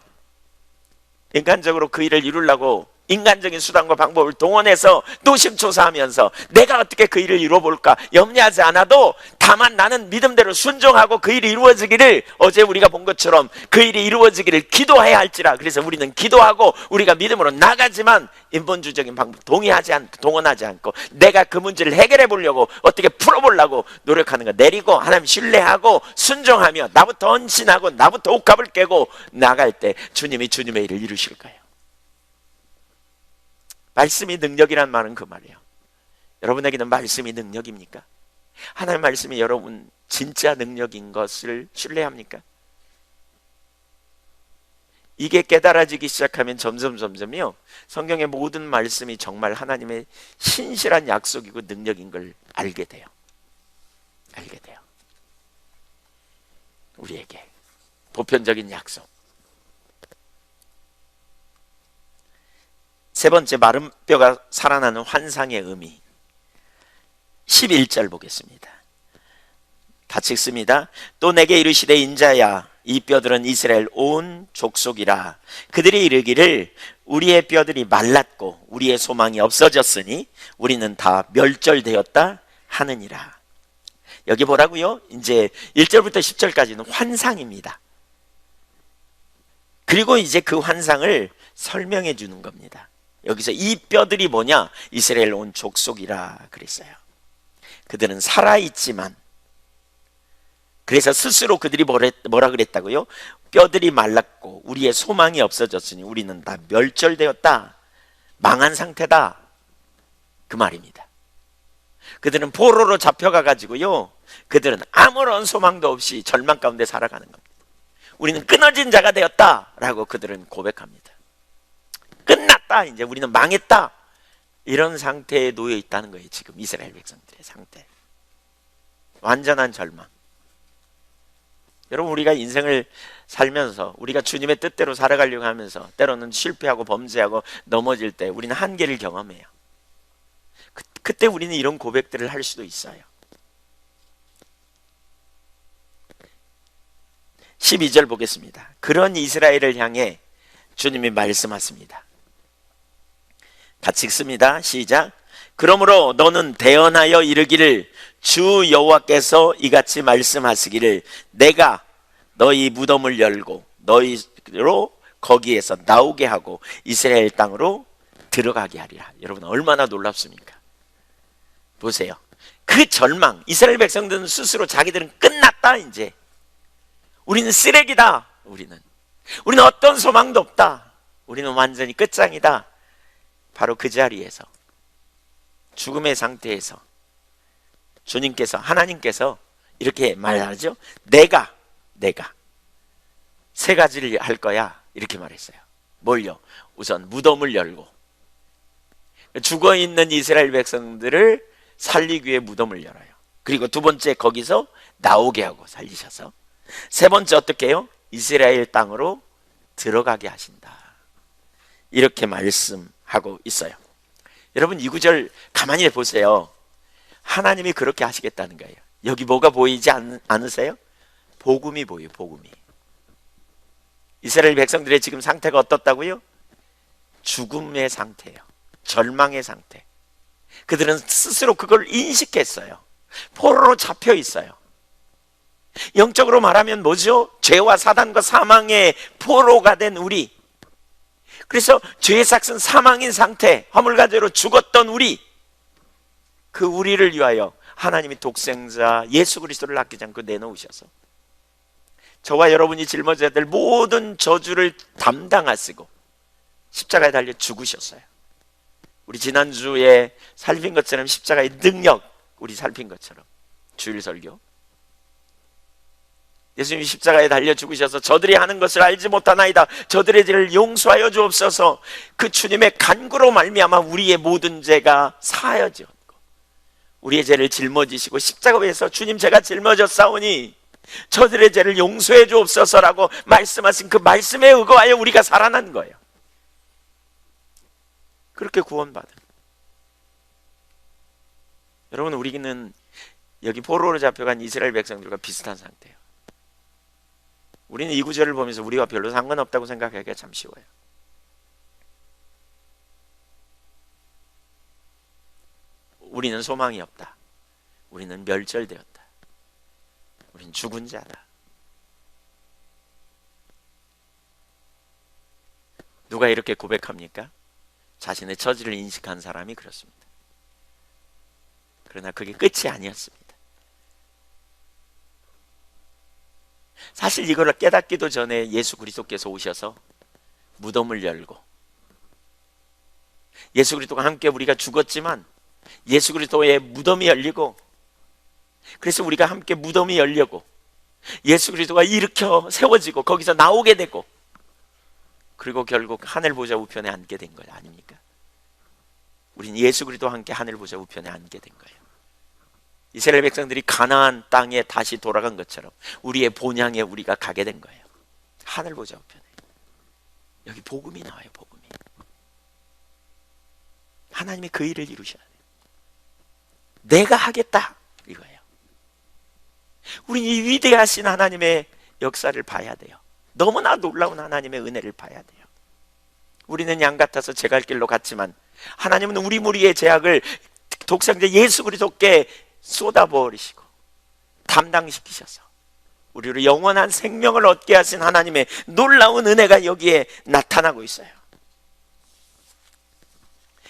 인간적으로 그 일을 이루려고 인간적인 수단과 방법을 동원해서 노심초사하면서 내가 어떻게 그 일을 이루어볼까 염려하지 않아도, 다만 나는 믿음대로 순종하고 그 일이 이루어지기를, 어제 우리가 본 것처럼 그 일이 이루어지기를 기도해야 할지라. 그래서 우리는 기도하고 우리가 믿음으로 나가지만 인본주의적인 방법 동원하지 않고 내가 그 문제를 해결해 보려고, 어떻게 풀어보려고 노력하는 거 내리고 하나님 신뢰하고 순종하며 나부터 헌신하고 나부터 옥합을 깨고 나갈 때 주님이 주님의 일을 이루실 거예요. 말씀이 능력이란 말은 그 말이에요. 여러분에게는 말씀이 능력입니까? 하나님의 말씀이 여러분 진짜 능력인 것을 신뢰합니까? 이게 깨달아지기 시작하면 점점요 성경의 모든 말씀이 정말 하나님의 신실한 약속이고 능력인 걸 알게 돼요. 우리에게 보편적인 약속. 세 번째, 마른 뼈가 살아나는 환상의 의미. 11절 보겠습니다. 같이 읽습니다. 또 내게 이르시되 인자야, 이 뼈들은 이스라엘 온 족속이라. 그들이 이르기를 우리의 뼈들이 말랐고 우리의 소망이 없어졌으니 우리는 다 멸절되었다 하느니라. 여기 뭐라고요? 이제 1절부터 10절까지는 환상입니다. 그리고 이제 그 환상을 설명해 주는 겁니다. 여기서 이 뼈들이 뭐냐? 이스라엘 온 족속이라 그랬어요. 그들은 살아있지만, 그래서 스스로 그들이 뭐라 그랬다고요? 뼈들이 말랐고 우리의 소망이 없어졌으니 우리는 다 멸절되었다, 망한 상태다, 그 말입니다. 그들은 포로로 잡혀가 가지고요, 그들은 아무런 소망도 없이 절망 가운데 살아가는 겁니다. 우리는 끊어진 자가 되었다 라고 그들은 고백합니다. 끝났다, 이제 우리는 망했다, 이런 상태에 놓여 있다는 거예요. 지금 이스라엘 백성들의 상태, 완전한 절망. 여러분, 우리가 인생을 살면서 우리가 주님의 뜻대로 살아가려고 하면서 때로는 실패하고 범죄하고 넘어질 때 우리는 한계를 경험해요. 그때 우리는 이런 고백들을 할 수도 있어요. 12절 보겠습니다. 그런 이스라엘을 향해 주님이 말씀하십니다. 같이 읽습니다. 시작. 그러므로 너는 대언하여 이르기를 주 여호와께서 이같이 말씀하시기를 내가 너희 무덤을 열고 너희로 거기에서 나오게 하고 이스라엘 땅으로 들어가게 하리라. 여러분, 얼마나 놀랍습니까? 보세요. 그 절망, 이스라엘 백성들은 스스로 자기들은 끝났다, 이제 우리는 쓰레기다, 우리는 어떤 소망도 없다, 우리는 완전히 끝장이다. 바로 그 자리에서, 죽음의 상태에서 주님께서, 하나님께서 이렇게 말하죠. 내가 세 가지를 할 거야, 이렇게 말했어요. 뭘요? 우선 무덤을 열고, 죽어있는 이스라엘 백성들을 살리기 위해 무덤을 열어요. 그리고 두 번째, 거기서 나오게 하고 살리셔서, 세 번째 어떻게 해요? 이스라엘 땅으로 들어가게 하신다, 이렇게 말씀하고 있어요. 여러분, 이 구절 가만히 보세요. 하나님이 그렇게 하시겠다는 거예요. 여기 뭐가 보이지 않으세요? 복음이 보여요. 복음이. 이스라엘 백성들의 지금 상태가 어떻다고요? 죽음의 상태예요. 절망의 상태. 그들은 스스로 그걸 인식했어요. 포로로 잡혀 있어요. 영적으로 말하면 뭐죠? 죄와 사단과 사망의 포로가 된 우리. 그래서 죄의 삭은 사망인 상태, 화물가대로 죽었던 우리, 그 우리를 위하여 하나님이 독생자 예수 그리스도를 아끼지 않고 내놓으셔서 저와 여러분이 짊어져야 될 모든 저주를 담당하시고 십자가에 달려 죽으셨어요. 우리 지난주에 살핀 것처럼 십자가의 능력, 우리 살핀 것처럼 주일 설교, 예수님이 십자가에 달려 죽으셔서 저들이 하는 것을 알지 못하나이다, 저들의 죄를 용서하여 주옵소서, 그 주님의 간구로 말미암아 우리의 모든 죄가 사하여지었고 우리의 죄를 짊어지시고 십자가 위에서 주님, 제가 짊어졌사오니 저들의 죄를 용서해 주옵소서라고 말씀하신 그 말씀에 의거하여 우리가 살아난 거예요. 그렇게 구원받은. 여러분, 우리는 여기 포로로 잡혀간 이스라엘 백성들과 비슷한 상태예요. 우리는 이 구절을 보면서 우리와 별로 상관없다고 생각하기가 참 쉬워요. 우리는 소망이 없다, 우리는 멸절되었다, 우리는 죽은 자다. 누가 이렇게 고백합니까? 자신의 처지를 인식한 사람이 그렇습니다. 그러나 그게 끝이 아니었습니다. 사실 이걸 깨닫기도 전에 예수 그리스도께서 오셔서 무덤을 열고, 예수 그리스도와 함께 우리가 죽었지만 예수 그리스도의 무덤이 열리고, 그래서 우리가 함께 무덤이 열려고 예수 그리스도가 일으켜 세워지고 거기서 나오게 되고, 그리고 결국 하늘 보좌 우편에 앉게 된 거예요. 아닙니까? 우린 예수 그리스도와 함께 하늘 보좌 우편에 앉게 된 거예요. 이스라엘 백성들이 가나안 땅에 다시 돌아간 것처럼 우리의 본향에 우리가 가게 된 거예요. 하늘 보좌 우편에. 여기 복음이 나와요. 복음이. 하나님이 그 일을 이루셔야 돼요. 내가 하겠다, 이거예요. 우린 이 위대하신 하나님의 역사를 봐야 돼요. 너무나 놀라운 하나님의 은혜를 봐야 돼요. 우리는 양 같아서 제 갈 길로 갔지만 하나님은 우리 무리의 죄악을 독생자 예수 그리스도께 쏟아버리시고 담당시키셔서 우리로 영원한 생명을 얻게 하신 하나님의 놀라운 은혜가 여기에 나타나고 있어요.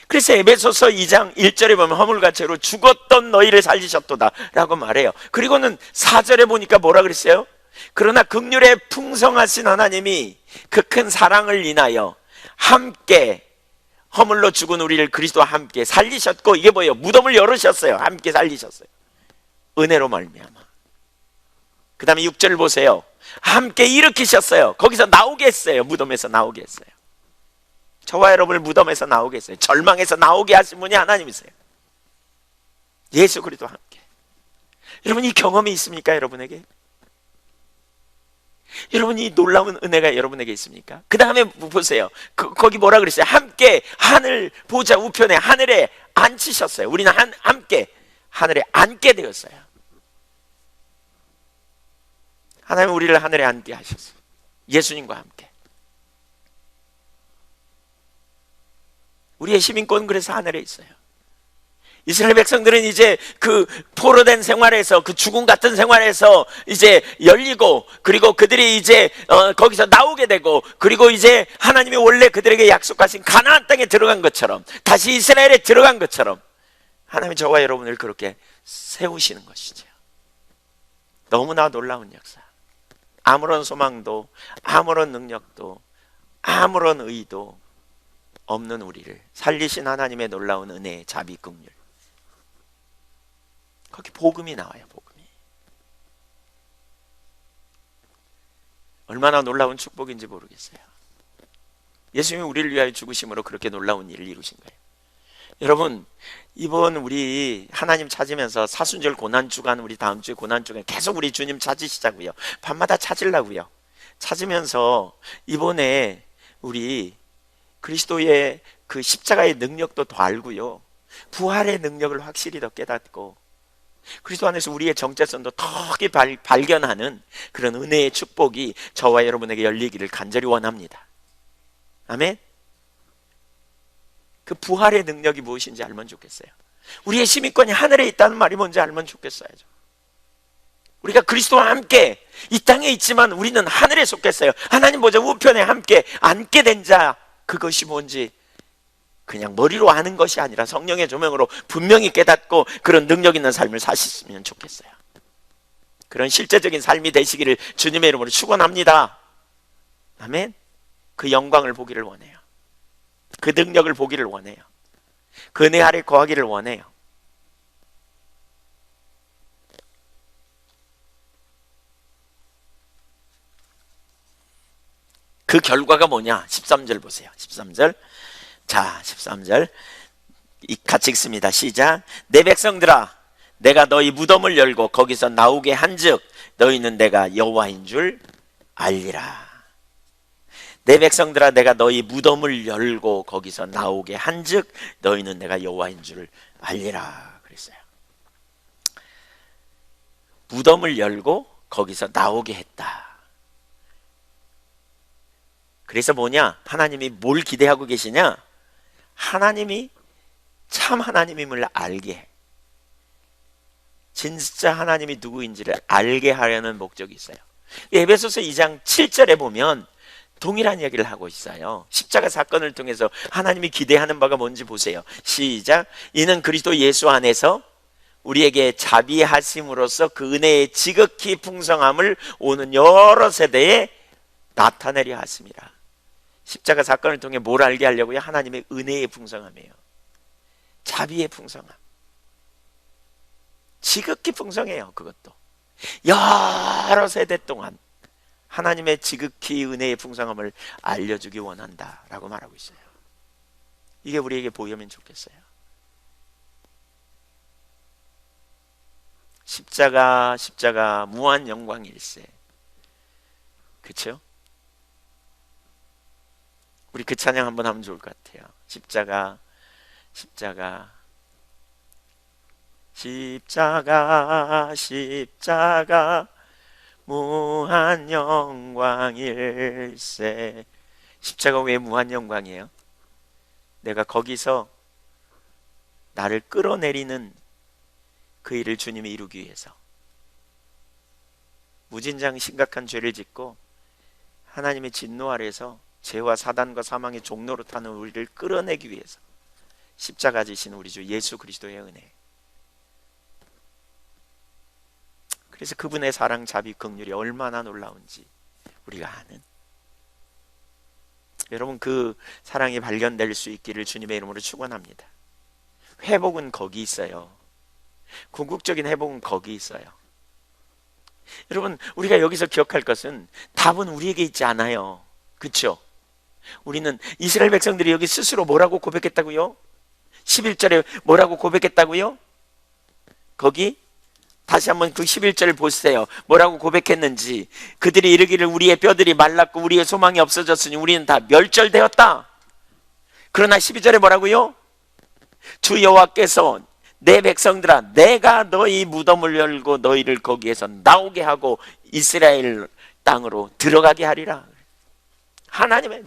그래서 에베소서 2장 1절에 보면 허물과 죄로 죽었던 너희를 살리셨도다 라고 말해요. 그리고는 4절에 보니까 뭐라 그랬어요? 그러나 긍휼에 풍성하신 하나님이 그 큰 사랑을 인하여 함께 허물로 죽은 우리를 그리스도와 함께 살리셨고, 이게 뭐예요? 무덤을 열으셨어요. 함께 살리셨어요. 은혜로 말미암아. 그 다음에 6절 보세요. 함께 일으키셨어요. 거기서 나오게 했어요. 무덤에서 나오게 했어요. 저와 여러분을 무덤에서 나오게 했어요. 절망에서 나오게 하신 분이 하나님이세요. 예수 그리스도와 함께. 여러분, 이 경험이 있습니까? 여러분에게? 여러분, 이 놀라운 은혜가 여러분에게 있습니까? 그 다음에 보세요. 거기 뭐라 그랬어요? 함께 하늘 보좌 우편에 하늘에 앉히셨어요. 우리는 함께 하늘에 앉게 되었어요. 하나님은 우리를 하늘에 앉게 하셨어요. 예수님과 함께. 우리의 시민권은 그래서 하늘에 있어요. 이스라엘 백성들은 이제 그 포로된 생활에서, 그 죽음 같은 생활에서 이제 열리고, 그리고 그들이 이제 거기서 나오게 되고, 그리고 이제 하나님이 원래 그들에게 약속하신 가나안 땅에 들어간 것처럼, 다시 이스라엘에 들어간 것처럼 하나님이 저와 여러분을 그렇게 세우시는 것이죠. 너무나 놀라운 역사. 아무런 소망도, 아무런 능력도, 아무런 의도 없는 우리를 살리신 하나님의 놀라운 은혜, 자비, 긍휼. 거기 복음이 나와요. 복음이. 얼마나 놀라운 축복인지 모르겠어요. 예수님이 우리를 위하여 죽으심으로 그렇게 놀라운 일을 이루신 거예요. 여러분, 이번 우리 하나님 찾으면서 사순절 고난주간, 우리 다음 주에 고난주간 계속 우리 주님 찾으시자고요. 밤마다 찾으려고요. 찾으면서 이번에 우리 그리스도의 그 십자가의 능력도 더 알고요, 부활의 능력을 확실히 더 깨닫고, 그리스도 안에서 우리의 정체성도 더 발견하는 그런 은혜의 축복이 저와 여러분에게 열리기를 간절히 원합니다. 아멘. 그 부활의 능력이 무엇인지 알면 좋겠어요. 우리의 시민권이 하늘에 있다는 말이 뭔지 알면 좋겠어요. 우리가 그리스도와 함께 이 땅에 있지만 우리는 하늘에 속했어요. 하나님 보좌 우편에 함께 앉게 된 자, 그것이 뭔지 그냥 머리로 아는 것이 아니라 성령의 조명으로 분명히 깨닫고 그런 능력 있는 삶을 사셨으면 좋겠어요. 그런 실제적인 삶이 되시기를 주님의 이름으로 축원합니다. 아멘. 그 영광을 보기를 원해요. 그 능력을 보기를 원해요. 그 은혜 아래 거하기를 원해요. 그 결과가 뭐냐? 13절 보세요. 13절. 자, 13절 같이 읽습니다. 시작. 내 백성들아, 내가 너희 무덤을 열고 거기서 나오게 한즉 너희는 내가 여호와인 줄 알리라. 내 백성들아, 내가 너희 무덤을 열고 거기서 나오게 한즉 너희는 내가 여호와인 줄 알리라 그랬어요. 무덤을 열고 거기서 나오게 했다. 그래서 뭐냐? 하나님이 뭘 기대하고 계시냐? 하나님이 참 하나님임을 알게 해. 진짜 하나님이 누구인지를 알게 하려는 목적이 있어요. 에베소서 2장 7절에 보면 동일한 이야기를 하고 있어요. 십자가 사건을 통해서 하나님이 기대하는 바가 뭔지 보세요. 시작. 이는 그리스도 예수 안에서 우리에게 자비하심으로써 그 은혜의 지극히 풍성함을 오는 여러 세대에 나타내려 하심이라. 십자가 사건을 통해 뭘 알게 하려고요? 하나님의 은혜의 풍성함이에요. 자비의 풍성함. 지극히 풍성해요. 그것도 여러 세대 동안 하나님의 지극히 은혜의 풍성함을 알려주기 원한다라고 말하고 있어요. 이게 우리에게 보이면 좋겠어요. 십자가 무한 영광일세. 그렇죠? 우리 그 찬양 한번 하면 좋을 것 같아요. 십자가 무한 영광일세. 십자가 왜 무한 영광이에요? 내가 거기서 나를 끌어내리는 그 일을 주님이 이루기 위해서 무진장 심각한 죄를 짓고 하나님의 진노 아래에서 죄와 사단과 사망의 종로로 타는 우리를 끌어내기 위해서 십자가 지신 우리 주 예수 그리스도의 은혜. 그래서 그분의 사랑, 자비, 긍휼이 얼마나 놀라운지 우리가 아는, 여러분 그 사랑이 발견될 수 있기를 주님의 이름으로 축원합니다. 회복은 거기 있어요. 궁극적인 회복은 거기 있어요. 여러분 우리가 여기서 기억할 것은 답은 우리에게 있지 않아요. 그렇죠? 우리는 이스라엘 백성들이 여기 스스로 뭐라고 고백했다고요? 11절에 뭐라고 고백했다고요? 거기 다시 한번 그 11절 보세요. 뭐라고 고백했는지. 그들이 이르기를 우리의 뼈들이 말랐고 우리의 소망이 없어졌으니 우리는 다 멸절되었다. 그러나 12절에 뭐라고요? 주 여호와께서 내 백성들아 내가 너희 무덤을 열고 너희를 거기에서 나오게 하고 이스라엘 땅으로 들어가게 하리라. 하나님의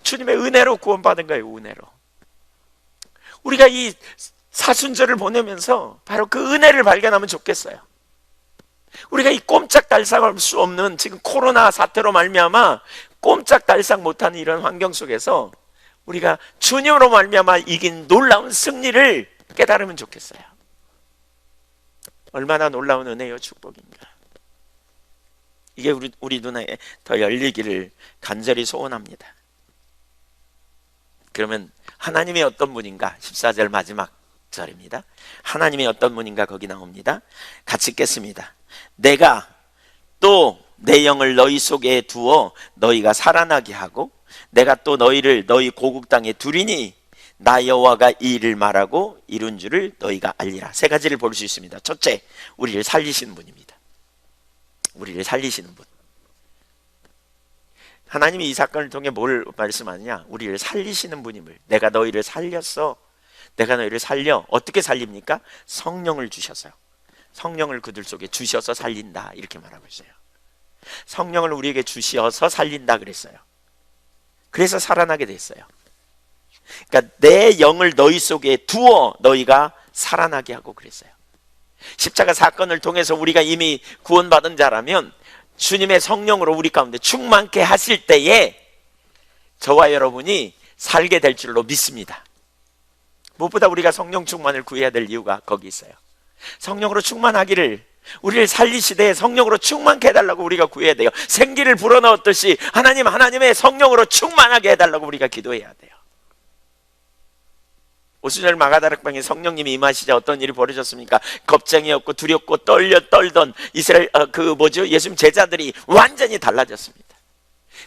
주님의 은혜로 구원받은 거예요. 은혜로. 우리가 이 사순절을 보내면서 바로 그 은혜를 발견하면 좋겠어요. 우리가 이 꼼짝달싹할 수 없는 지금 코로나 사태로 말미암아 꼼짝달싹 못하는 이런 환경 속에서 우리가 주님으로 말미암아 이긴 놀라운 승리를 깨달으면 좋겠어요. 얼마나 놀라운 은혜요 축복인가. 이게 우리 눈에 더 열리기를 간절히 소원합니다. 그러면 하나님의 어떤 분인가? 14절 마지막 절입니다. 하나님의 어떤 분인가 거기 나옵니다. 같이 읽겠습니다. 내가 또 내 영을 너희 속에 두어 너희가 살아나게 하고 내가 또 너희를 너희 고국 땅에 두리니 나 여호와가 이 일을 말하고 이룬 줄을 너희가 알리라. 세 가지를 볼 수 있습니다. 첫째, 우리를 살리시는 분입니다. 우리를 살리시는 분. 하나님이 이 사건을 통해 뭘 말씀하느냐? 우리를 살리시는 분임을. 내가 너희를 살렸어. 내가 너희를 살려. 어떻게 살립니까? 성령을 주셔서요. 성령을 그들 속에 주셔서 살린다. 이렇게 말하고 있어요. 성령을 우리에게 주셔서 살린다 그랬어요. 그래서 살아나게 됐어요. 그러니까 내 영을 너희 속에 두어 너희가 살아나게 하고 그랬어요. 십자가 사건을 통해서 우리가 이미 구원받은 자라면 주님의 성령으로 우리 가운데 충만케 하실 때에 저와 여러분이 살게 될 줄로 믿습니다. 무엇보다 우리가 성령 충만을 구해야 될 이유가 거기 있어요. 성령으로 충만하기를, 우리를 살리시되 성령으로 충만케 해달라고 우리가 구해야 돼요. 생기를 불어넣었듯이 하나님의 성령으로 충만하게 해달라고 우리가 기도해야 돼요. 오순절 마가다락방에 성령님이 임하시자 어떤 일이 벌어졌습니까? 겁쟁이였고 두렵고 떨던 이스라엘 예수님 제자들이 완전히 달라졌습니다.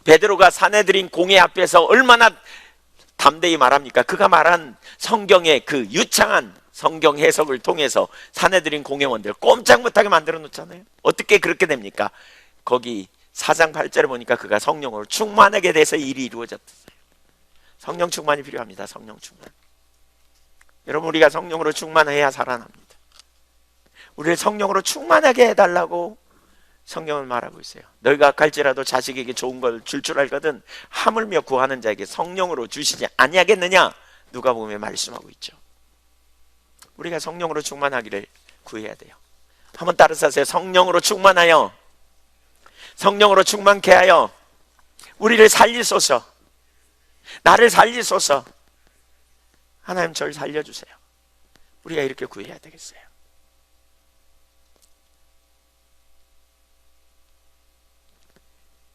베드로가 사내들인 공회 앞에서 얼마나 담대히 말합니까? 그가 말한 성경의 그 유창한 성경 해석을 통해서 사내들인 공회원들 꼼짝 못하게 만들어 놓잖아요. 어떻게 그렇게 됩니까? 거기 4장 8절에 보니까 그가 성령으로 충만하게 돼서 일이 이루어졌어요. 성령 충만이 필요합니다. 성령 충만. 여러분 우리가 성령으로 충만해야 살아납니다. 우리를 성령으로 충만하게 해달라고 성경은 말하고 있어요. 너희가 악할지라도 자식에게 좋은 걸 줄 알거든 하물며 구하는 자에게 성령으로 주시지 아니하겠느냐? 누가복음에 말씀하고 있죠. 우리가 성령으로 충만하기를 구해야 돼요. 한번 따라서 하세요. 성령으로 충만하여, 성령으로 충만케 하여 우리를 살리소서. 나를 살리소서. 하나님 저를 살려주세요. 우리가 이렇게 구해야 되겠어요.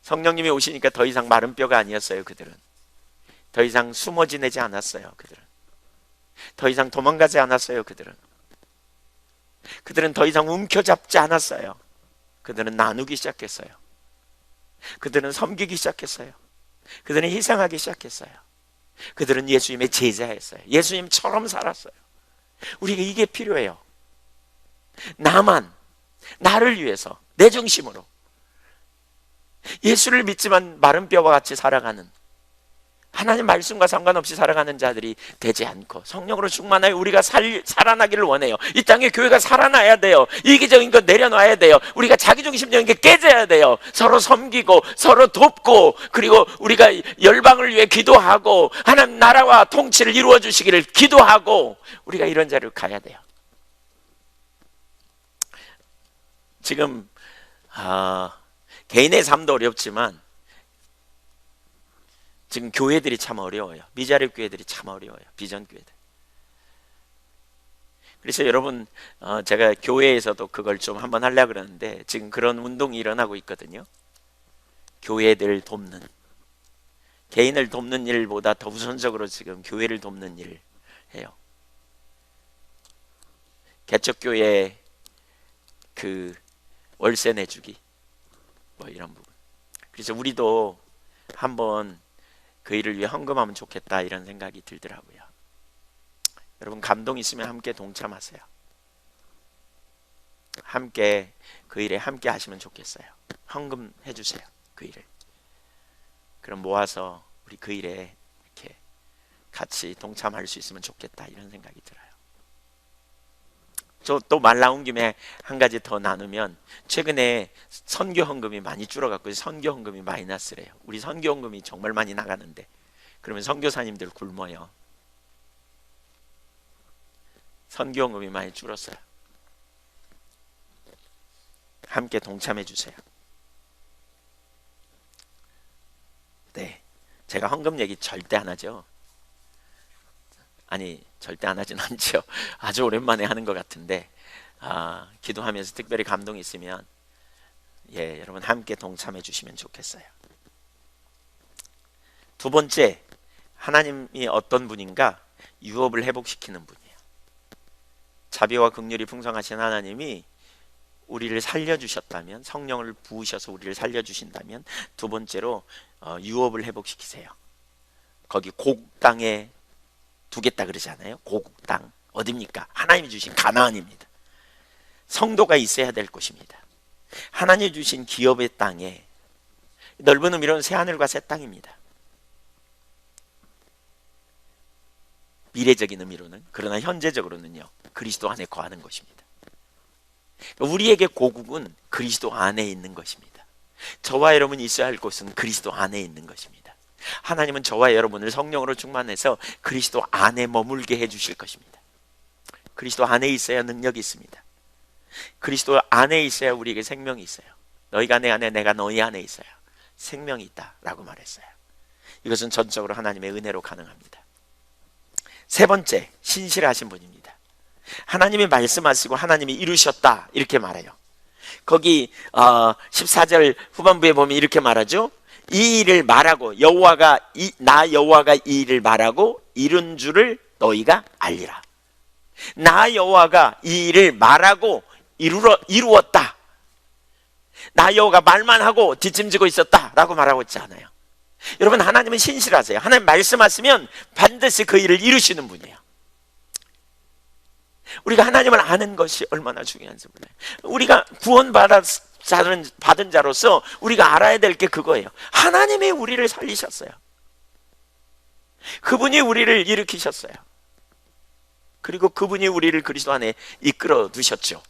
성령님이 오시니까 더 이상 마른 뼈가 아니었어요. 그들은 더 이상 숨어 지내지 않았어요. 그들은 더 이상 도망가지 않았어요. 그들은 더 이상 움켜잡지 않았어요. 그들은 나누기 시작했어요. 그들은 섬기기 시작했어요. 그들은 희생하기 시작했어요. 그들은 예수님의 제자였어요. 예수님처럼 살았어요. 우리가 이게 필요해요. 나를 위해서 내 중심으로 예수를 믿지만 마른 뼈와 같이 살아가는 하나님 말씀과 상관없이 살아가는 자들이 되지 않고 성령으로 충만하여 우리가 살아나기를 원해요. 이 땅에 교회가 살아나야 돼요. 이기적인 거 내려놔야 돼요. 우리가 자기중심적인 게 깨져야 돼요. 서로 섬기고 서로 돕고, 그리고 우리가 열방을 위해 기도하고 하나님 나라와 통치를 이루어 주시기를 기도하고, 우리가 이런 자리로 가야 돼요. 지금 개인의 삶도 어렵지만 지금 교회들이 참 어려워요. 미자립 교회들이 참 어려워요. 비전 교회들. 그래서 여러분, 제가 교회에서도 그걸 좀 한번 하려고 그러는데 지금 그런 운동이 일어나고 있거든요. 교회들 돕는, 개인을 돕는 일보다 더 우선적으로 지금 교회를 돕는 일을 해요. 개척교회 그 월세 내주기 뭐 이런 부분. 그래서 우리도 한번 그 일을 위해 헌금하면 좋겠다 이런 생각이 들더라고요. 여러분, 감동 있으면 함께 동참하세요. 함께 그 일에 함께 하시면 좋겠어요. 헌금해 주세요. 그 일을. 그럼 모아서 우리 그 일에 이렇게 같이 동참할 수 있으면 좋겠다 이런 생각이 들어요. 저 또 말 나온 김에 한 가지 더 나누면, 최근에 선교 헌금이 많이 줄어갖고 선교 헌금이 마이너스래요. 우리 선교 헌금이 정말 많이 나가는데 그러면 선교사님들 굶어요. 선교 헌금이 많이 줄었어요. 함께 동참해 주세요. 네, 제가 헌금 얘기 절대 안 하죠. 아니, 절대 안 하진 않죠. 아주 오랜만에 하는 것 같은데, 기도하면서 특별히 감동이 있으면 여러분 함께 동참해 주시면 좋겠어요. 두 번째, 하나님이 어떤 분인가? 유업을 회복시키는 분이에요. 자비와 긍휼이 풍성하신 하나님이 우리를 살려주셨다면, 성령을 부으셔서 우리를 살려주신다면, 두 번째로 유업을 회복시키세요. 거기 고국 땅에 두겠다 그러잖아요. 고국 땅 어디입니까? 하나님이 주신 가나안입니다. 성도가 있어야 될 곳입니다. 하나님이 주신 기업의 땅에, 넓은 의미로는 새하늘과 새 땅입니다. 미래적인 의미로는, 그러나 현재적으로는요, 그리스도 안에 거하는 것입니다. 우리에게 고국은 그리스도 안에 있는 것입니다. 저와 여러분이 있어야 할 곳은 그리스도 안에 있는 것입니다. 하나님은 저와 여러분을 성령으로 충만해서 그리스도 안에 머물게 해주실 것입니다. 그리스도 안에 있어야 능력이 있습니다. 그리스도 안에 있어야 우리에게 생명이 있어요. 너희가 내 안에, 내가 너희 안에 있어야 생명이 있다 라고 말했어요. 이것은 전적으로 하나님의 은혜로 가능합니다. 세 번째, 신실하신 분입니다. 하나님이 말씀하시고 하나님이 이루셨다 이렇게 말해요. 거기 14절 후반부에 보면 이렇게 말하죠. 이 일을 말하고 나 여호와가 이 일을 말하고 이룬 줄을 너희가 알리라. 나 여호와가 이 일을 말하고 이루었다. 나 여호와가 말만 하고 뒷짐지고 있었다 라고 말하고 있지 않아요. 여러분, 하나님은 신실하세요. 하나님 말씀하시면 반드시 그 일을 이루시는 분이에요. 우리가 하나님을 아는 것이 얼마나 중요한지 몰라요. 우리가 받은 자로서 우리가 알아야 될 게 그거예요. 하나님이 우리를 살리셨어요. 그분이 우리를 일으키셨어요. 그리고 그분이 우리를 그리스도 안에 이끌어 두셨죠.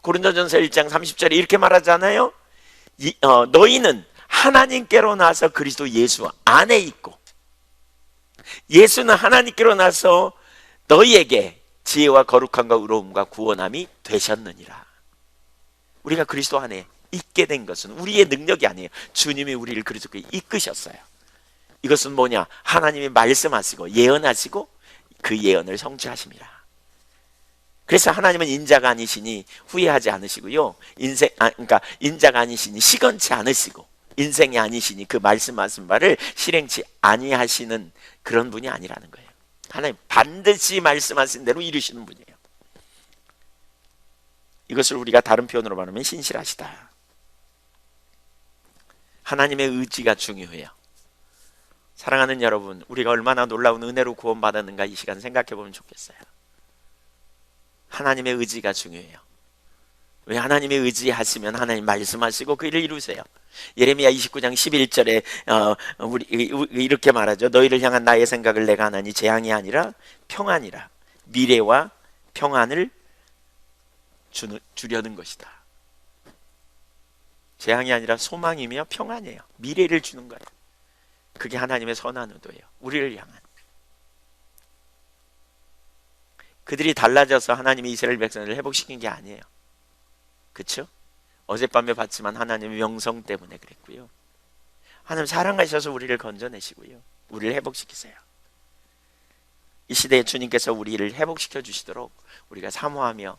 고린도전서 1장 30절에 이렇게 말하잖아요. 너희는 하나님께로 나서 그리스도 예수 안에 있고, 예수는 하나님께로 나서 너희에게 지혜와 거룩함과 의로움과 구원함이 되셨느니라. 우리가 그리스도 안에 있게 된 것은 우리의 능력이 아니에요. 주님이 우리를 그리스도께 이끄셨어요. 이것은 뭐냐? 하나님이 말씀하시고 예언하시고 그 예언을 성취하심이라. 그래서 하나님은 인자가 아니시니 후회하지 않으시고요, 그러니까 인자가 아니시니 시건치 않으시고, 인생이 아니시니 그 말씀하신 바를 실행치 아니하시는 그런 분이 아니라는 거예요. 하나님 반드시 말씀하신 대로 이루시는 분이에요. 이것을 우리가 다른 표현으로 말하면 신실하시다. 하나님의 의지가 중요해요. 사랑하는 여러분, 우리가 얼마나 놀라운 은혜로 구원받았는가 이 시간 생각해 보면 좋겠어요. 하나님의 의지가 중요해요. 왜? 하나님에 의지하시면 하나님 말씀하시고 그 일을 이루세요. 예레미야 29장 11절에 우리 이렇게 말하죠. 너희를 향한 나의 생각을 내가 하나니 재앙이 아니라 평안이라. 미래와 평안을 주려는 것이다. 재앙이 아니라 소망이며 평안이에요. 미래를 주는 거예요. 그게 하나님의 선한 의도예요. 우리를 향한. 그들이 달라져서 하나님이 이스라엘 백성을 회복시킨 게 아니에요. 그렇죠? 어젯밤에 봤지만 하나님의 명성 때문에 그랬고요. 하나님 사랑하셔서 우리를 건져내시고요. 우리를 회복시키세요. 이 시대에 주님께서 우리를 회복시켜 주시도록 우리가 사모하며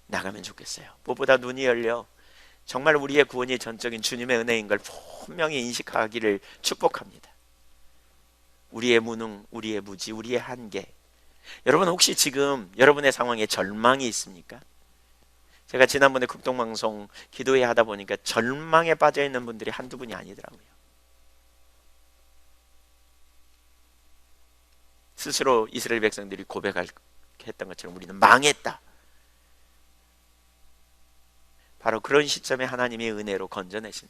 나가면 좋겠어요. 무엇보다 눈이 열려 정말 우리의 구원이 전적인 주님의 은혜인 걸 분명히 인식하기를 축복합니다. 우리의 무능, 우리의 무지, 우리의 한계. 여러분 혹시 지금 여러분의 상황에 절망이 있습니까? 제가 지난번에 극동방송 기도회 하다 보니까 절망에 빠져있는 분들이 한두 분이 아니더라고요. 스스로 이스라엘 백성들이 고백했던 것처럼 우리는 망했다. 바로 그런 시점에 하나님의 은혜로 건져내신,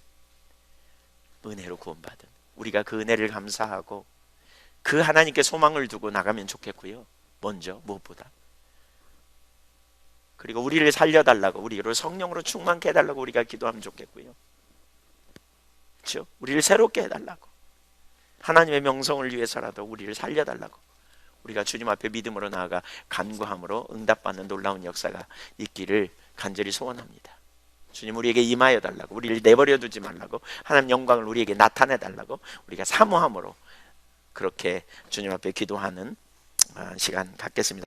은혜로 구원받은 우리가 그 은혜를 감사하고 그 하나님께 소망을 두고 나가면 좋겠고요. 먼저 무엇보다 그리고 우리를 살려달라고, 우리를 성령으로 충만케 해달라고 우리가 기도하면 좋겠고요. 그렇죠? 우리를 새롭게 해달라고, 하나님의 명성을 위해서라도 우리를 살려달라고 우리가 주님 앞에 믿음으로 나아가 간구함으로 응답받는 놀라운 역사가 있기를 간절히 소원합니다. 주님 우리에게 임하여 달라고, 우리를 내버려 두지 말라고, 하나님 영광을 우리에게 나타내 달라고 우리가 사모함으로 그렇게 주님 앞에 기도하는 시간 갖겠습니다.